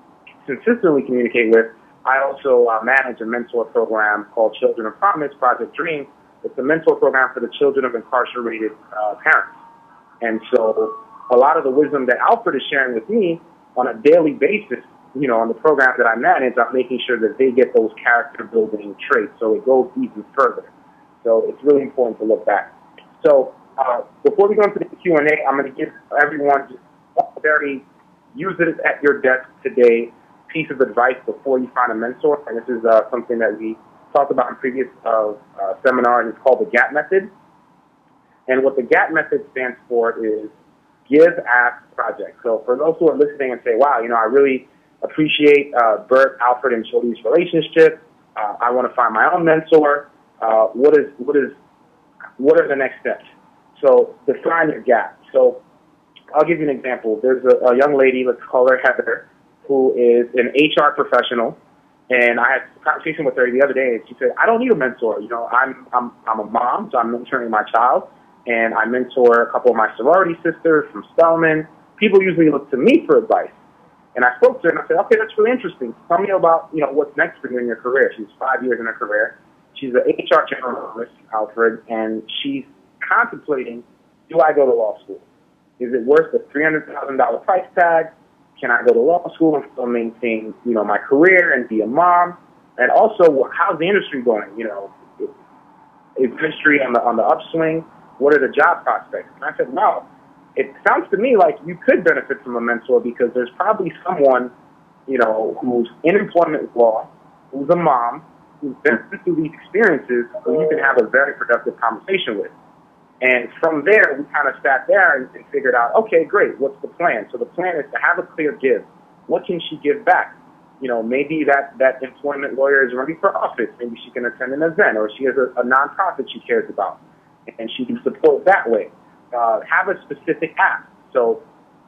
consistently communicate with, I also manage a mentor program called Children of Promise, Project Dream. It's a mentor program for the children of incarcerated parents. And so a lot of the wisdom that Alfred is sharing with me on a daily basis, on the program that I manage, I'm making sure that they get those character building traits, so it goes even further. So it's really important to look back. So before we go into the Q&A, I'm going to give everyone just a very use it at your desk today piece of advice before you find a mentor. And this is something that we talked about in previous seminars. It's called the GAP method. And what the GAP method stands for is Give, Ask, Project. So for those who are listening and say, wow, I really appreciate Bert, Alfred, and Jody's relationship. I want to find my own mentor. What are the next steps? So define your gap. So I'll give you an example. There's a young lady, let's call her Heather, who is an HR professional, and I had a conversation with her the other day, and she said, I don't need a mentor. I'm a mom, so I'm mentoring my child, and I mentor a couple of my sorority sisters from Spelman. People usually look to me for advice. And I spoke to her, and I said, okay, that's really interesting. Tell me about, what's next for you in your career. She's 5 years in her career. She's an HR generalist, Alfred, and she's contemplating, do I go to law school? Is it worth the $300,000 price tag? Can I go to law school and still maintain, my career and be a mom? And also, how's the industry going? Is the industry on the upswing? What are the job prospects? And I said, no. It sounds to me like you could benefit from a mentor because there's probably someone, who's in employment law, who's a mom, who's been through these experiences, who you can have a very productive conversation with. And from there, we kind of sat there and figured out, okay, great, what's the plan? So the plan is to have a clear give. What can she give back? Maybe that employment lawyer is running for office. Maybe she can attend an event, or she has a nonprofit she cares about, and she can support that way. Have a specific ask. So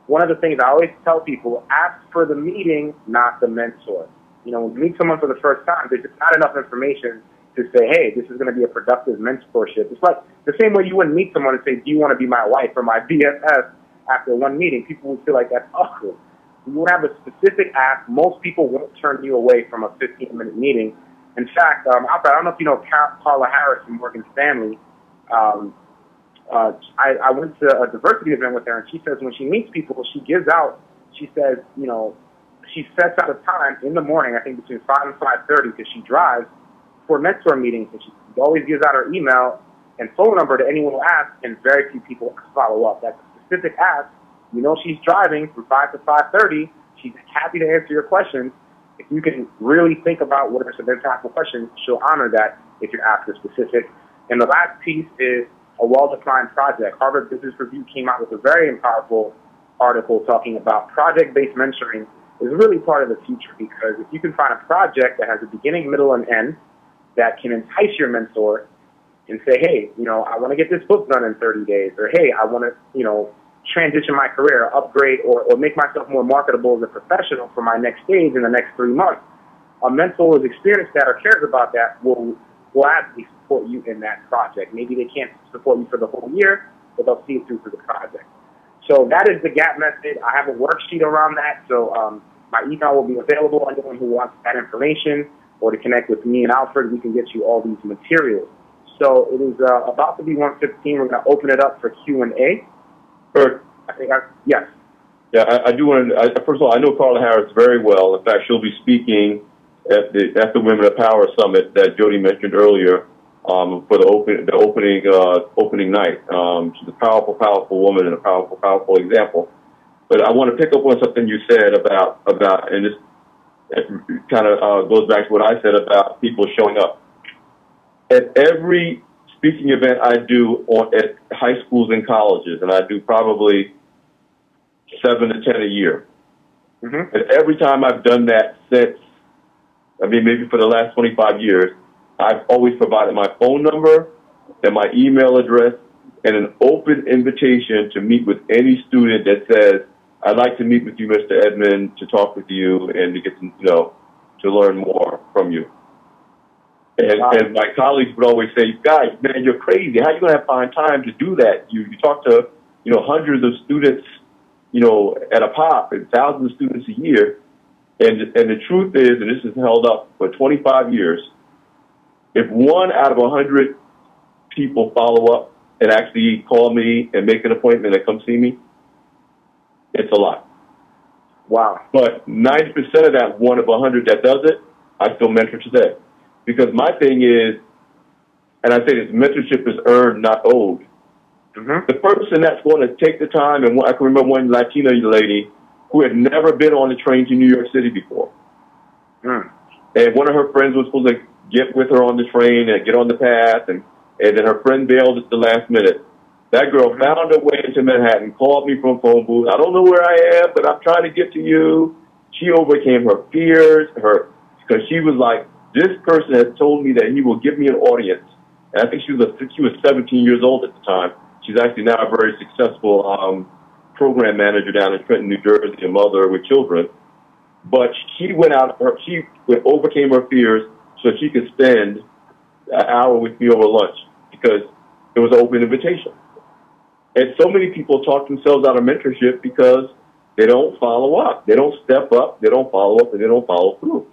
one of the things I always tell people, ask for the meeting, not the mentor. When you meet someone for the first time, there's just not enough information to say, hey, this is going to be a productive mentorship. It's like the same way you wouldn't meet someone and say, do you want to be my wife or my BFF after one meeting? People would feel like that's awkward. You would have a specific ask. Most people won't turn you away from a 15-minute meeting. In fact, Alfred, I don't know if you know Carla Harris from Morgan Stanley. I went to a diversity event with her, and she says when she meets people, she gives out, she says, she sets out a time in the morning, I think between 5 and 5:30, because she drives, for mentor meetings, and she always gives out her email and phone number to anyone who asks, and very few people follow up. That's a specific ask. She's driving from 5 to 5:30. She's happy to answer your questions. If you can really think about what are some impactful questions, she'll honor that if your ask is specific. And the last piece is a well-defined project. Harvard Business Review came out with a very powerful article talking about project-based mentoring is really part of the future, because if you can find a project that has a beginning, middle, and end that can entice your mentor and say, hey, I want to get this book done in 30 days, or hey, I want to, transition my career, upgrade, or make myself more marketable as a professional for my next stage in the next 3 months. A mentor who's experienced that or cares about that will gladly support you in that project. Maybe they can't support you for the whole year, but they'll see it through for the project. So that is the GAP method. I have a worksheet around that. So my email will be available. Anyone who wants that information or to connect with me and Alfred, we can get you all these materials. So it is about to be 1:15. We're going to open it up for Q&A. Bert, yes. Yeah, I do want to. First of all, I know Carla Harris very well. In fact, she'll be speaking at the Women of Power Summit that Jody mentioned earlier for the opening night. She's a powerful woman and a powerful example. But I want to pick up on something you said about and this kind of goes back to what I said about people showing up. At every speaking event I do at high schools and colleges, and I do probably 7 to 10 a year. Mm-hmm. And every time I've done that since, maybe for the last 25 years, I've always provided my phone number and my email address and an open invitation to meet with any student that says, I'd like to meet with you, Mr. Edmond, to talk with you and to get to learn more from you. And my colleagues would always say, guys, man, you're crazy. How are you going to find time to do that? You talk to, hundreds of students, at a pop, and thousands of students a year. And the truth is, and this has held up for 25 years, if 1 out of 100 people follow up and actually call me and make an appointment and come see me, it's a lot. Wow. But 90% of that 1 of 100 that does it, I still mentor today. Because my thing is, and I say this, mentorship is earned, not owed. Mm-hmm. The person that's going to take the time, and I can remember one Latina lady who had never been on the train to New York City before. Mm. And one of her friends was supposed to get with her on the train and get on the path, and then her friend bailed at the last minute. That girl found her way into Manhattan, called me from a phone booth. I don't know where I am, but I'm trying to get to you. She overcame her fears, because she was like, this person has told me that he will give me an audience. And I think she was 17 years old at the time. She's actually now a very successful program manager down in Trenton, New Jersey, a mother with children. But she overcame her fears so she could spend an hour with me over lunch because it was an open invitation. And so many people talk themselves out of mentorship because they don't follow up. They don't step up, they don't follow up, and they don't follow through.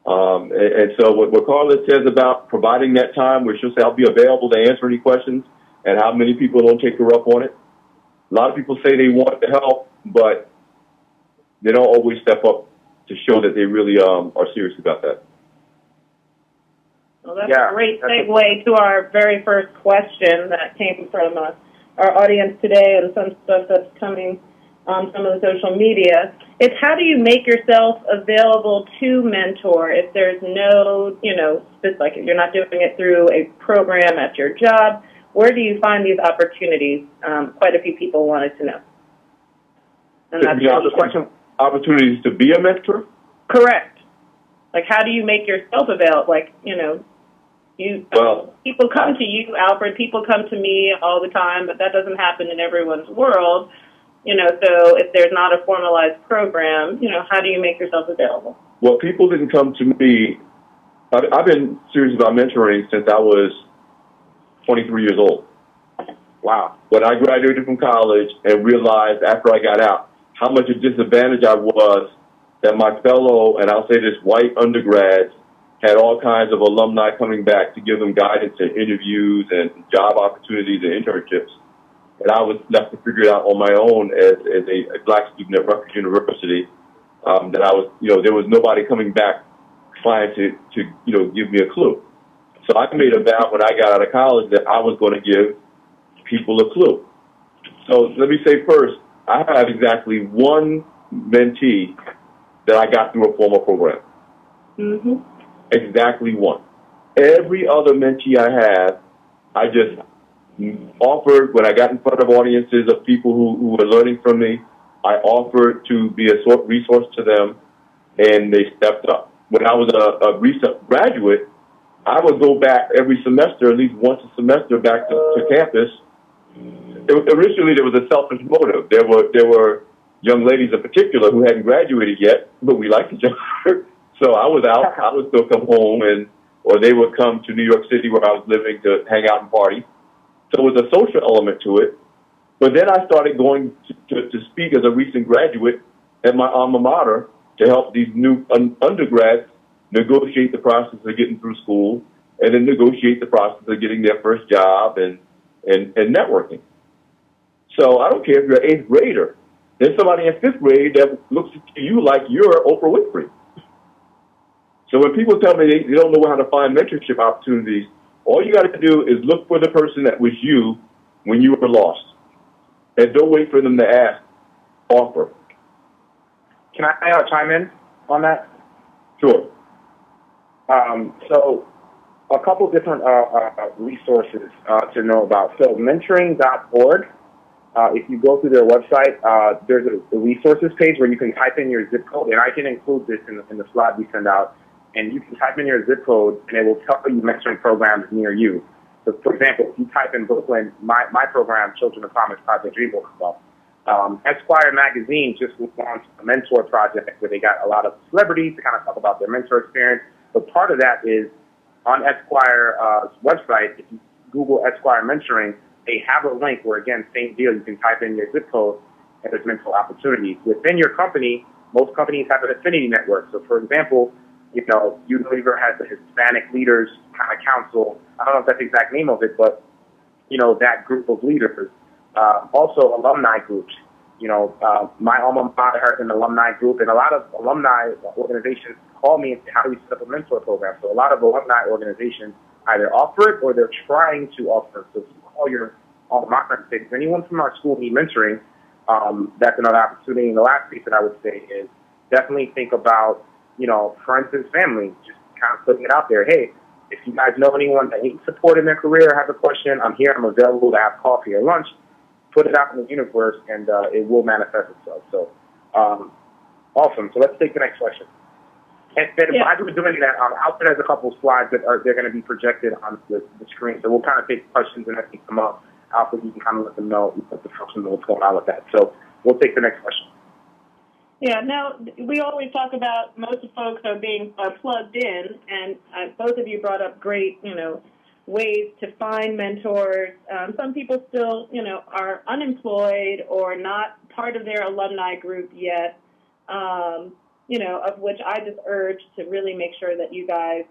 And so what Carla says about providing that time where she'll say, I'll be available to answer any questions, and how many people don't take her up on it. A lot of people say they want to help, but they don't always step up to show that they really are serious about that. Well, that's a great segue to our very first question that came from our audience today and some stuff that's coming on some of the social media. It's how do you make yourself available to mentor if there's no, like if you're not doing it through a program at your job? Where do you find these opportunities? Quite a few people wanted to know. And that's the question, opportunities to be a mentor? Correct. Like, how do you make yourself available? Like, people come to you, Alfred, people come to me all the time, but that doesn't happen in everyone's world. So if there's not a formalized program, how do you make yourself available? Well, people didn't come to me. I've been serious about mentoring since I was 23 years old. Wow. When I graduated from college and realized after I got out how much a disadvantage I was, that my fellow, and I'll say this, white undergrads had all kinds of alumni coming back to give them guidance and interviews and job opportunities and internships. And I was left to figure it out on my own as a black student at Rutgers University. That I was, there was nobody coming back trying to give me a clue. So I made a vow when I got out of college that I was going to give people a clue. So let me say first, I have exactly one mentee that I got through a formal program. Mm-hmm. Exactly one. Every other mentee I have, I just offered, when I got in front of audiences of people who were learning from me, I offered to be a resource to them, and they stepped up. When I was a recent graduate, I would go back every semester, at least once a semester, back to campus. Originally, there was a selfish motive. There were young ladies in particular who hadn't graduated yet, but we liked each other. So I was out. I would still come home, or they would come to New York City where I was living to hang out and party. So it was a social element to it. But then I started going to speak as a recent graduate at my alma mater to help these new undergrads negotiate the process of getting through school, and then negotiate the process of getting their first job and networking. So I don't care if you're an 8th grader. There's somebody in 5th grade that looks to you like you're Oprah Winfrey. So when people tell me they don't know how to find mentorship opportunities, all you got to do is look for the person that was you when you were lost. And don't wait for them to ask. Offer. Can I chime in on that? Sure. So a couple different resources to know about. So mentoring.org, if you go through their website, there's a resources page where you can type in your zip code, and I can include this in the slide we send out. And you can type in your zip code, and it will tell you mentoring programs near you. So, for example, if you type in Brooklyn, my program, Children of Promise Project Dreambook Club, Esquire magazine just launched a mentor project where they got a lot of celebrities to kind of talk about their mentor experience. But part of that is on Esquire's website. If you Google Esquire Mentoring, they have a link where, again, same deal. You can type in your zip code, and there's mentor opportunities. Within your company, most companies have an affinity network. So, for example, Unilever has the Hispanic Leaders kind of council. I don't know if that's the exact name of it, but, that group of leaders. Also, alumni groups. My alma mater has an alumni group, and a lot of alumni organizations call me and say, how do we set up a mentor program? So a lot of alumni organizations either offer it or they're trying to offer it. So if you call your alma mater and say, does anyone from our school need mentoring? That's another opportunity. And the last piece that I would say is definitely think about, friends and family, just kind of putting it out there. Hey, if you guys know anyone that needs support in their career or have a question, I'm here. I'm available to have coffee or lunch. Put it out in the universe, and it will manifest itself. So, awesome. So let's take the next question. And as we're doing that, Alfred has a couple of slides that they're going to be projected on the screen. So we'll kind of take questions and as they come up, Alfred, you can kind of let them know, let the folks know what's going on with that. So we'll take the next question. Yeah, now, we always talk about most folks are being plugged in, and both of you brought up great, ways to find mentors. Some people still, are unemployed or not part of their alumni group yet. of which I just urge to really make sure that you guys,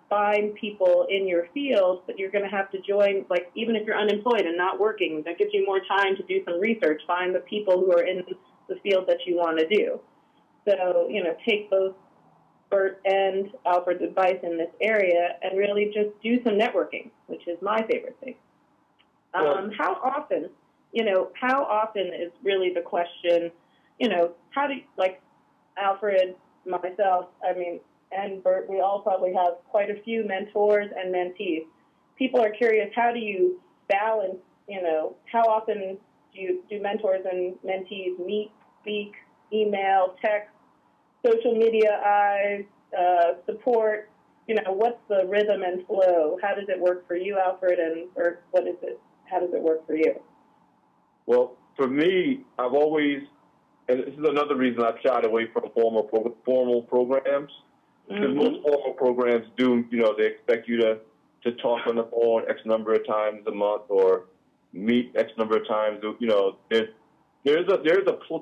find people in your field, but you're going to have to join, like, even if you're unemployed and not working, that gives you more time to do some research, find the people who are in the field that you want to do. So, take both Bert and Alfred's advice in this area and really just do some networking, which is my favorite thing. How often is really the question, how do you, like Alfred, myself, and Bert, we all probably have quite a few mentors and mentees. People are curious, how do you balance, how often do mentors and mentees meet, speak, email, text, social media eyes, support? What's the rhythm and flow? How does it work for you, Alfred, and Bert, how does it work for you? Well, for me, I've always, and this is another reason I've shied away from formal programs. Because most formal programs do, they expect you to talk on the phone X number of times a month or meet X number of times. There's a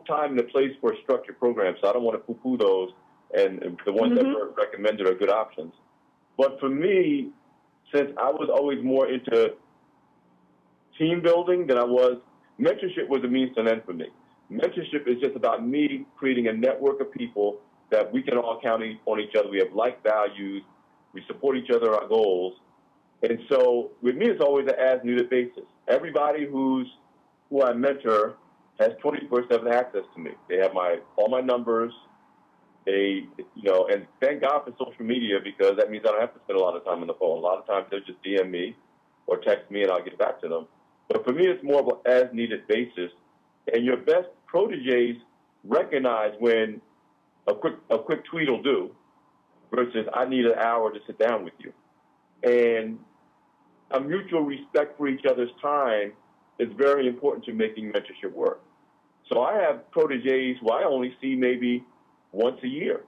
time and a place for a structured program, so I don't want to poo-poo those, and the ones that were recommended are good options. But for me, since I was always more into team building than I was, mentorship was a means to an end for me. Mentorship is just about me creating a network of people that we can all count on each other. We have like values. We support each other, our goals. And so with me, it's always an as-needed basis. Everybody who I mentor has 24/7 access to me. They have all my numbers. And thank God for social media, because that means I don't have to spend a lot of time on the phone. A lot of times they'll just DM me or text me and I'll get back to them. But for me, it's more of an as-needed basis. And your best proteges recognize when a quick tweet will do versus I need an hour to sit down with you. And a mutual respect for each other's time is very important to making mentorship work. So I have proteges who I only see maybe once a year.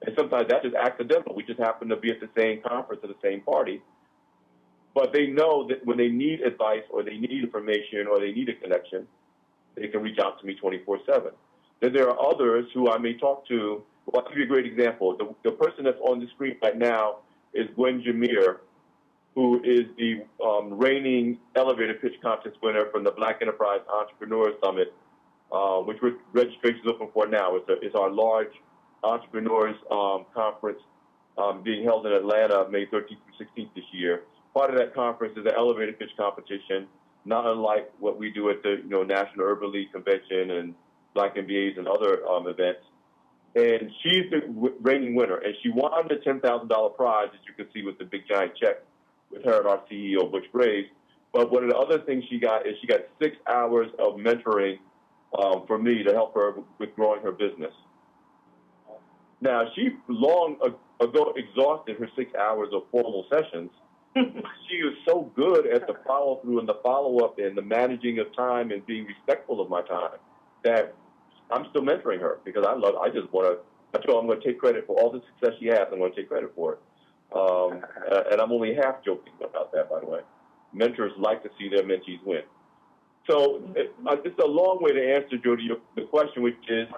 And sometimes that's just accidental. We just happen to be at the same conference or the same party. But they know that when they need advice or they need information or they need a connection, they can reach out to me 24/7. Then there are others who I may talk to. Well, I'll give you a great example. The person that's on the screen right now is Gwen Jameer, who is the reigning elevator pitch contest winner from the Black Enterprise Entrepreneur Summit, which registration is open for now. It's our large entrepreneurs conference being held in Atlanta, May 13th through 16th this year. Part of that conference is an elevator pitch competition, not unlike what we do at the National Urban League Convention and Black MBAs and other events. And she's the reigning winner, and she won the $10,000 prize, as you can see with the big giant check with her and our CEO, Butch Graves. But one of the other things she got is she got 6 hours of mentoring from me to help her with growing her business. Now, she long ago exhausted her 6 hours of formal sessions. She was so good at the follow-through and the follow-up and the managing of time and being respectful of my time that I'm still mentoring her because I told her I'm going to take credit for all the success she has. I'm going to take credit for it. And I'm only half joking about that, by the way. Mentors like to see their mentees win. So it's a long way to answer, Jody, the question, which is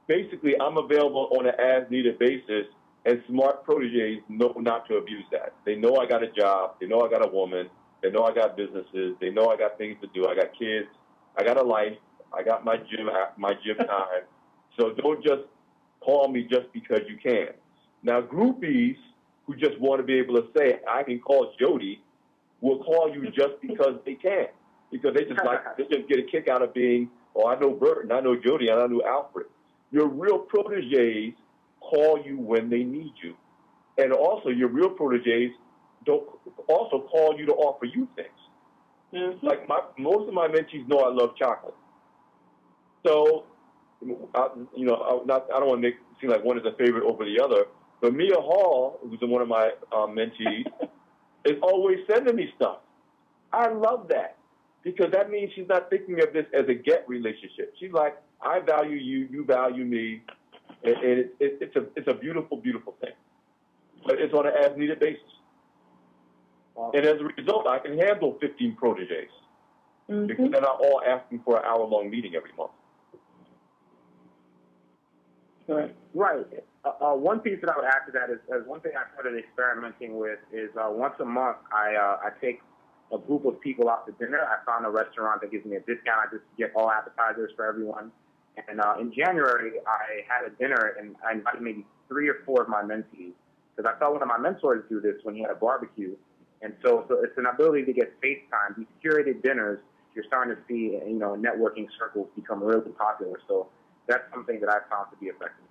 basically I'm available on an as-needed basis, and smart proteges know not to abuse that. They know I got a job. They know I got a woman. They know I got businesses. They know I got things to do. I got kids. I got a life. I got my gym time. So don't just call me just because you can. Now, groupies who just want to be able to say, I can call Jody, will call you just because they can. Because they just get a kick out of being, I know Bert, and I know Jody, and I know Alfred. Your real proteges call you when they need you. And also, your real proteges don't also call you to offer you things. Mm-hmm. Like most of my mentees know I love chocolate. So, I don't want to make it seem like one is a favorite over the other, but Mia Hall, who's one of my mentees, is always sending me stuff. I love that because that means she's not thinking of this as a get relationship. She's like, I value you, you value me, and it's a beautiful, beautiful thing. But it's on an as-needed basis. Wow. And as a result, I can handle 15 proteges because they're not all asking for an hour-long meeting every month. Right. One piece that I would add to that is one thing I started experimenting with is once a month I take a group of people out to dinner. I found a restaurant that gives me a discount. I just get all appetizers for everyone. And in January, I had a dinner, and I invited maybe 3 or 4 of my mentees, because I saw one of my mentors do this when he had a barbecue. And so it's an ability to get face time. These curated dinners, you're starting to see, networking circles become really popular. So that's something that I found to be effective.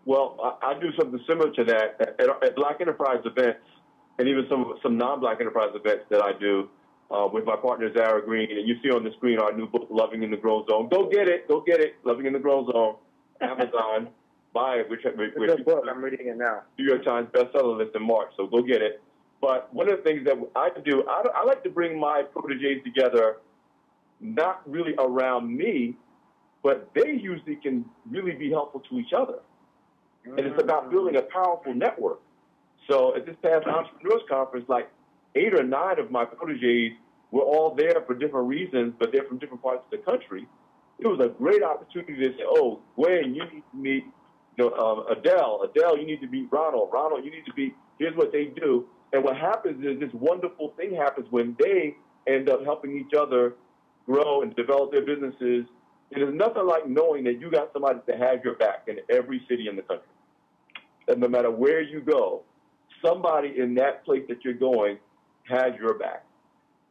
Well, I do something similar to that at Black Enterprise events, and even some non-Black Enterprise events that I do with my partner, Zara Green. And you see on the screen our new book, Loving in the Grow Zone. Go get it. Loving in the Grow Zone. Amazon. Buy it. It's a book. I'm reading it now. New York Times bestseller list in March, so go get it. But one of the things that I do, I like to bring my proteges together, not really around me, but they usually can really be helpful to each other. And it's about building a powerful network. So at this past Entrepreneurs Conference, like 8 or 9 of my proteges were all there for different reasons, but they're from different parts of the country. It was a great opportunity to say, oh, Gwen, you need to meet Adele. Adele, you need to meet Ronald. Ronald, you need to meet, here's what they do. And what happens is this wonderful thing happens when they end up helping each other grow and develop their businesses. It is nothing like knowing that you got somebody that has your back in every city in the country. And no matter where you go, somebody in that place that you're going has your back.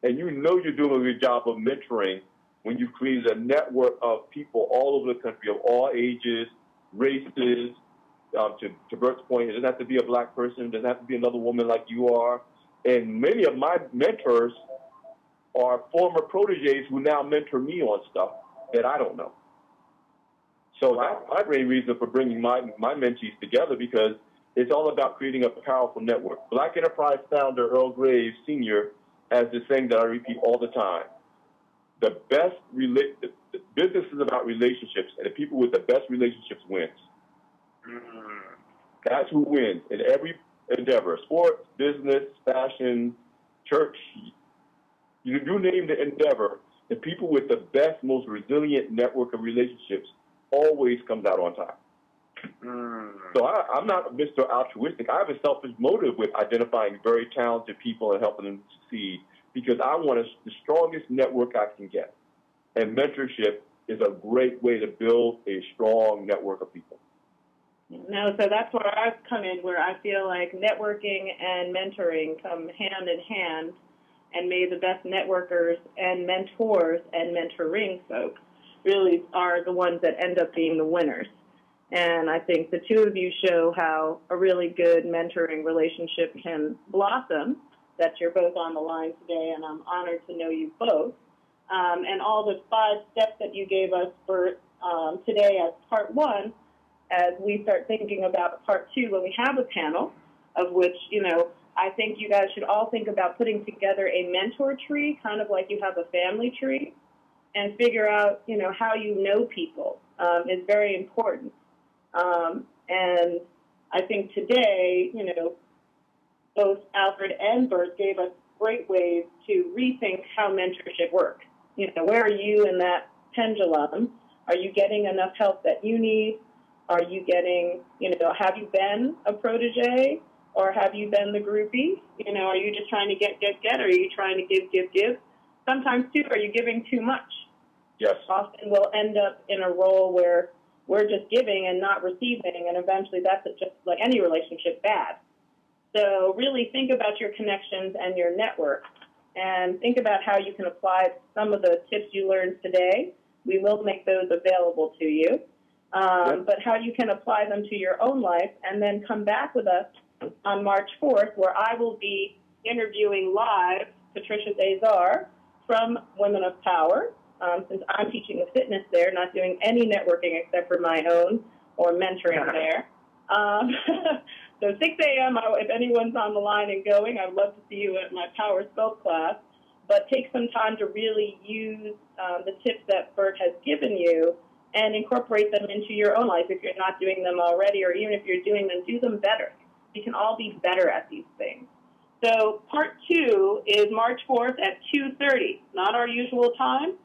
And you know you're doing a good job of mentoring when you create a network of people all over the country of all ages, races. To Bert's point, it doesn't have to be a black person. It doesn't have to be another woman like you are. And many of my mentors are former proteges who now mentor me on stuff that I don't know. So that's my main reason for bringing my mentees together, because it's all about creating a powerful network. Black Enterprise founder Earl Graves Sr. has this thing that I repeat all the time. The business is about relationships, and the people with the best relationships wins. That's who wins in every endeavor: sports, business, fashion, church. You name the endeavor, the people with the best, most resilient network of relationships always comes out on top. So I'm not Mr. Altruistic. I have a selfish motive with identifying very talented people and helping them succeed, because I want the strongest network I can get. And mentorship is a great way to build a strong network of people. No, so that's where I've come in, where I feel like networking and mentoring come hand in hand, and may the best networkers and mentors and mentoring folks really are the ones that end up being the winners. And I think the two of you show how a really good mentoring relationship can blossom, that you're both on the line today, and I'm honored to know you both. And all the 5 steps that you gave us for today as part 1, as we start thinking about part 2, when we have a panel, of which, I think you guys should all think about putting together a mentor tree, kind of like you have a family tree, and figure out, how you know people is very important. And I think today, both Alfred and Bert gave us great ways to rethink how mentorship works. Where are you in that pendulum? Are you getting enough help that you need? Are you getting, have you been a protege, or have you been the groupie? Are you just trying to get, or are you trying to give? Sometimes, too, are you giving too much? Yes. Often we'll end up in a role where we're just giving and not receiving, and eventually that's just like any relationship, bad. So really think about your connections and your network, and think about how you can apply some of the tips you learned today. We will make those available to you. But how you can apply them to your own life, and then come back with us on March 4th, where I will be interviewing live Patricia Azar from Women of Power, since I'm teaching the fitness there, not doing any networking except for my own or mentoring there. So 6 a.m., if anyone's on the line and going, I'd love to see you at my Power Spell class. But take some time to really use the tips that Bert has given you and incorporate them into your own life if you're not doing them already, or even if you're doing them, do them better. We can all be better at these things. So part 2 is March 4th at 2:30, not our usual time.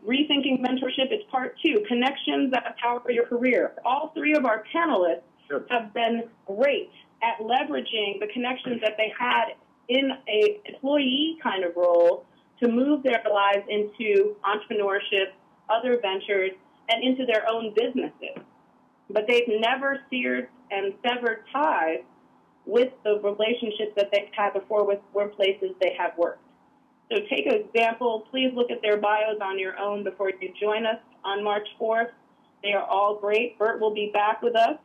Rethinking Mentorship is part 2, Connections that Power Your Career. All 3 of our panelists have been great at leveraging the connections that they had in a employee kind of role to move their lives into entrepreneurship, other ventures, and into their own businesses. But they've never seared and severed ties with the relationships that they've had before with workplaces they have worked. So take an example. Please look at their bios on your own before you join us on March 4th. They are all great. Bert will be back with us.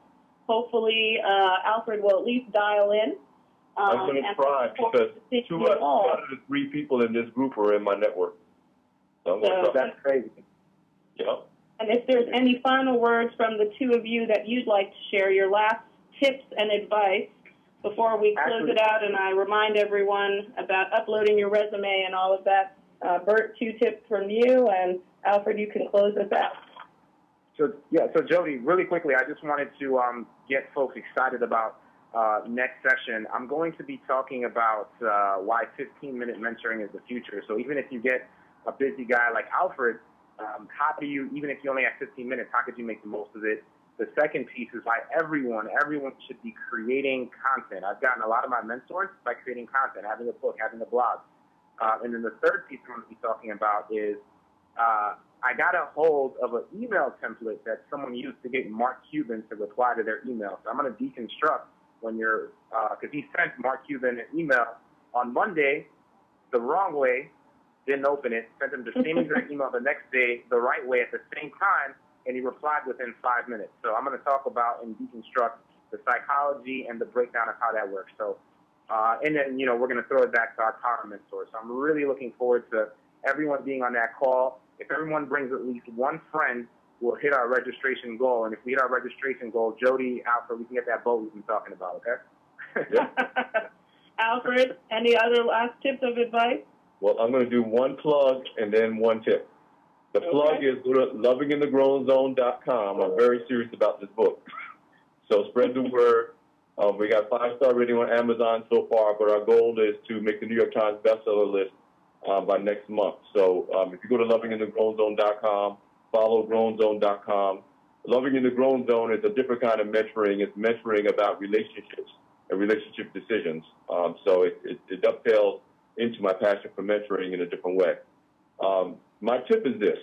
Hopefully, Alfred will at least dial in. I'm going to try because 2 out of the 3 people in this group are in my network. So that's crazy. Yeah. And if there's any final words from the 2 of you that you'd like to share, your last tips and advice before we close it out, and I remind everyone about uploading your resume and all of that. Bert, 2 tips from you, and Alfred, you can close us out. So Jody, really quickly, I just wanted to get folks excited about next session. I'm going to be talking about why 15-minute mentoring is the future. So even if you get a busy guy like Alfred, how do you, even if you only have 15 minutes, how could you make the most of it? The second piece is why everyone should be creating content. I've gotten a lot of my mentors by creating content, having a book, having a blog. And then the third piece I'm going to be talking about is I got a hold of an email template that someone used to get Mark Cuban to reply to their email. So I'm going to deconstruct when you're, because he sent Mark Cuban an email on Monday the wrong way, didn't open it, sent him the same exact email the next day the right way at the same time, and he replied within 5 minutes. So I'm going to talk about and deconstruct the psychology and the breakdown of how that works. So, and then, we're going to throw it back to our power mentor. So I'm really looking forward to everyone being on that call. If everyone brings at least one friend, we'll hit our registration goal. And if we hit our registration goal, Jody, Alfred, we can get that boat we've been talking about, okay? Alfred, any other last tips of advice? Well, I'm going to do one plug and then one tip. The plug is go to lovinginthegrowzone.com. I'm very serious about this book. So spread the word. We got 5-star rating on Amazon so far, but our goal is to make the New York Times bestseller list by next month. So if you go to lovinginthegrowzone.com, follow growzone.com. Loving in the Grown Zone is a different kind of mentoring. It's mentoring about relationships and relationship decisions. So it dovetails into my passion for mentoring in a different way. My tip is this.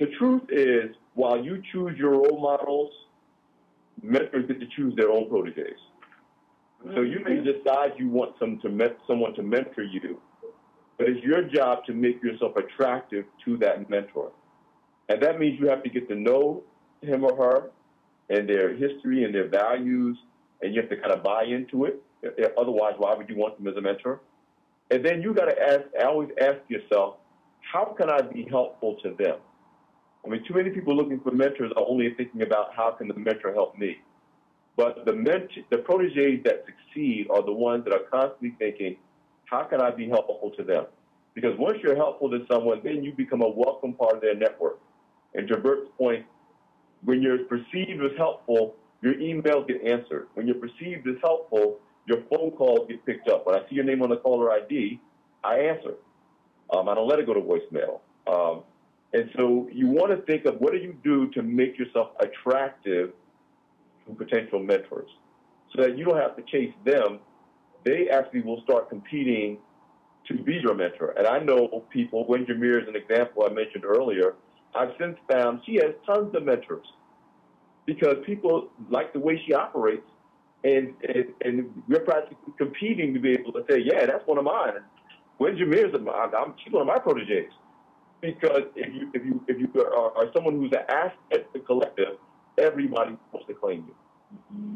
The truth is, while you choose your role models, mentors get to choose their own proteges. So you may decide you want someone to mentor you, but it's your job to make yourself attractive to that mentor. And that means you have to get to know him or her and their history and their values, and you have to kind of buy into it. Otherwise, why would you want them as a mentor? And then you got to always ask yourself, how can I be helpful to them? I mean, too many people looking for mentors are only thinking about how can the mentor help me. But the proteges that succeed are the ones that are constantly thinking, how can I be helpful to them? Because once you're helpful to someone, then you become a welcome part of their network. And to Bert's point, when you're perceived as helpful, your emails get answered. When you're perceived as helpful, your phone calls get picked up. When I see your name on the caller ID, I answer. I don't let it go to voicemail. And so you want to think of what do you do to make yourself attractive to potential mentors so that you don't have to chase them. They actually will start competing to be your mentor. And I know people, Gwen Jameer is an example I mentioned earlier. I've since found she has tons of mentors because people like the way she operates, and we're practically competing to be able to say, yeah, that's one of mine. Gwen Jameer is she's one of my proteges. Because if you are someone who's an asset to the collective, everybody wants to claim you.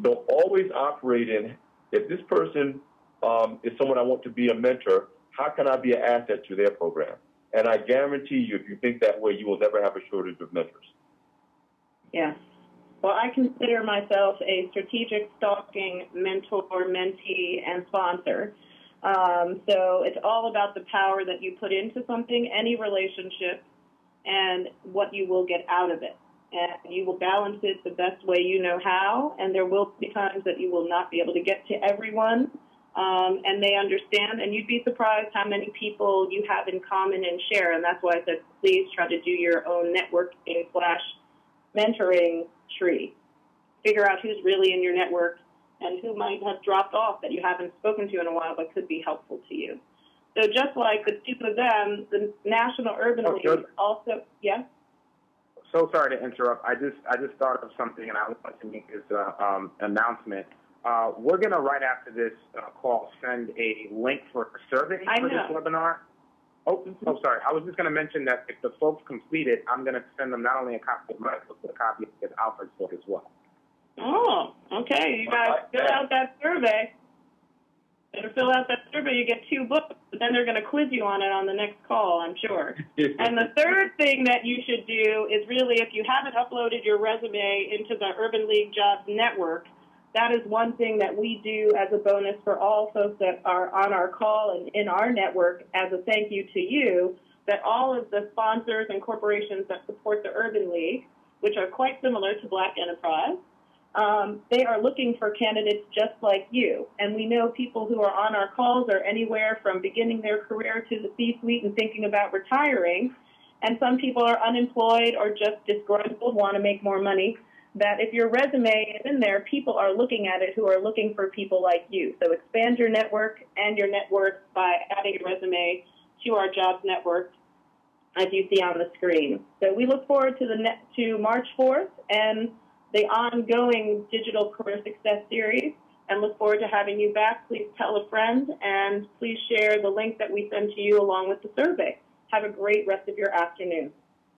So always operate in, if this person is someone I want to be a mentor, how can I be an asset to their program? And I guarantee you, if you think that way, you will never have a shortage of mentors. Yeah. Well, I consider myself a strategic stalking mentor, mentee, and sponsor. So it's all about the power that you put into something, any relationship, and what you will get out of it. And you will balance it the best way you know how, and there will be times that you will not be able to get to everyone and they understand, and you'd be surprised how many people you have in common and share, and that's why I said please try to do your own networking/mentoring tree. Figure out who's really in your network and who might have dropped off that you haven't spoken to in a while but could be helpful to you. So just like the two of them, the National Urban League also, yeah? So sorry to interrupt. I just thought of something, and I want to make this announcement. We're going to, right after this call, send a link for a survey for this webinar. Oh, sorry. I was just going to mention that if the folks complete it, I'm going to send them not only a copy of my book, but a copy of Alfred's book as well. Oh, okay. You guys fill out that survey. Better fill out that survey. You get 2 books, but then they're going to quiz you on it on the next call, I'm sure. And the third thing that you should do is really, if you haven't uploaded your resume into the Urban League Jobs Network, that is one thing that we do as a bonus for all folks that are on our call and in our network as a thank you to you, that all of the sponsors and corporations that support the Urban League, which are quite similar to Black Enterprise, they are looking for candidates just like you. And we know people who are on our calls are anywhere from beginning their career to the C-suite and thinking about retiring. And some people are unemployed or just disgruntled, want to make more money. That if your resume is in there, people are looking at it who are looking for people like you. So expand your network and your net worth by adding your resume to our jobs network, as you see on the screen. So we look forward to March 4th and the ongoing Digital Career Success Series, and look forward to having you back. Please tell a friend, and please share the link that we send to you along with the survey. Have a great rest of your afternoon.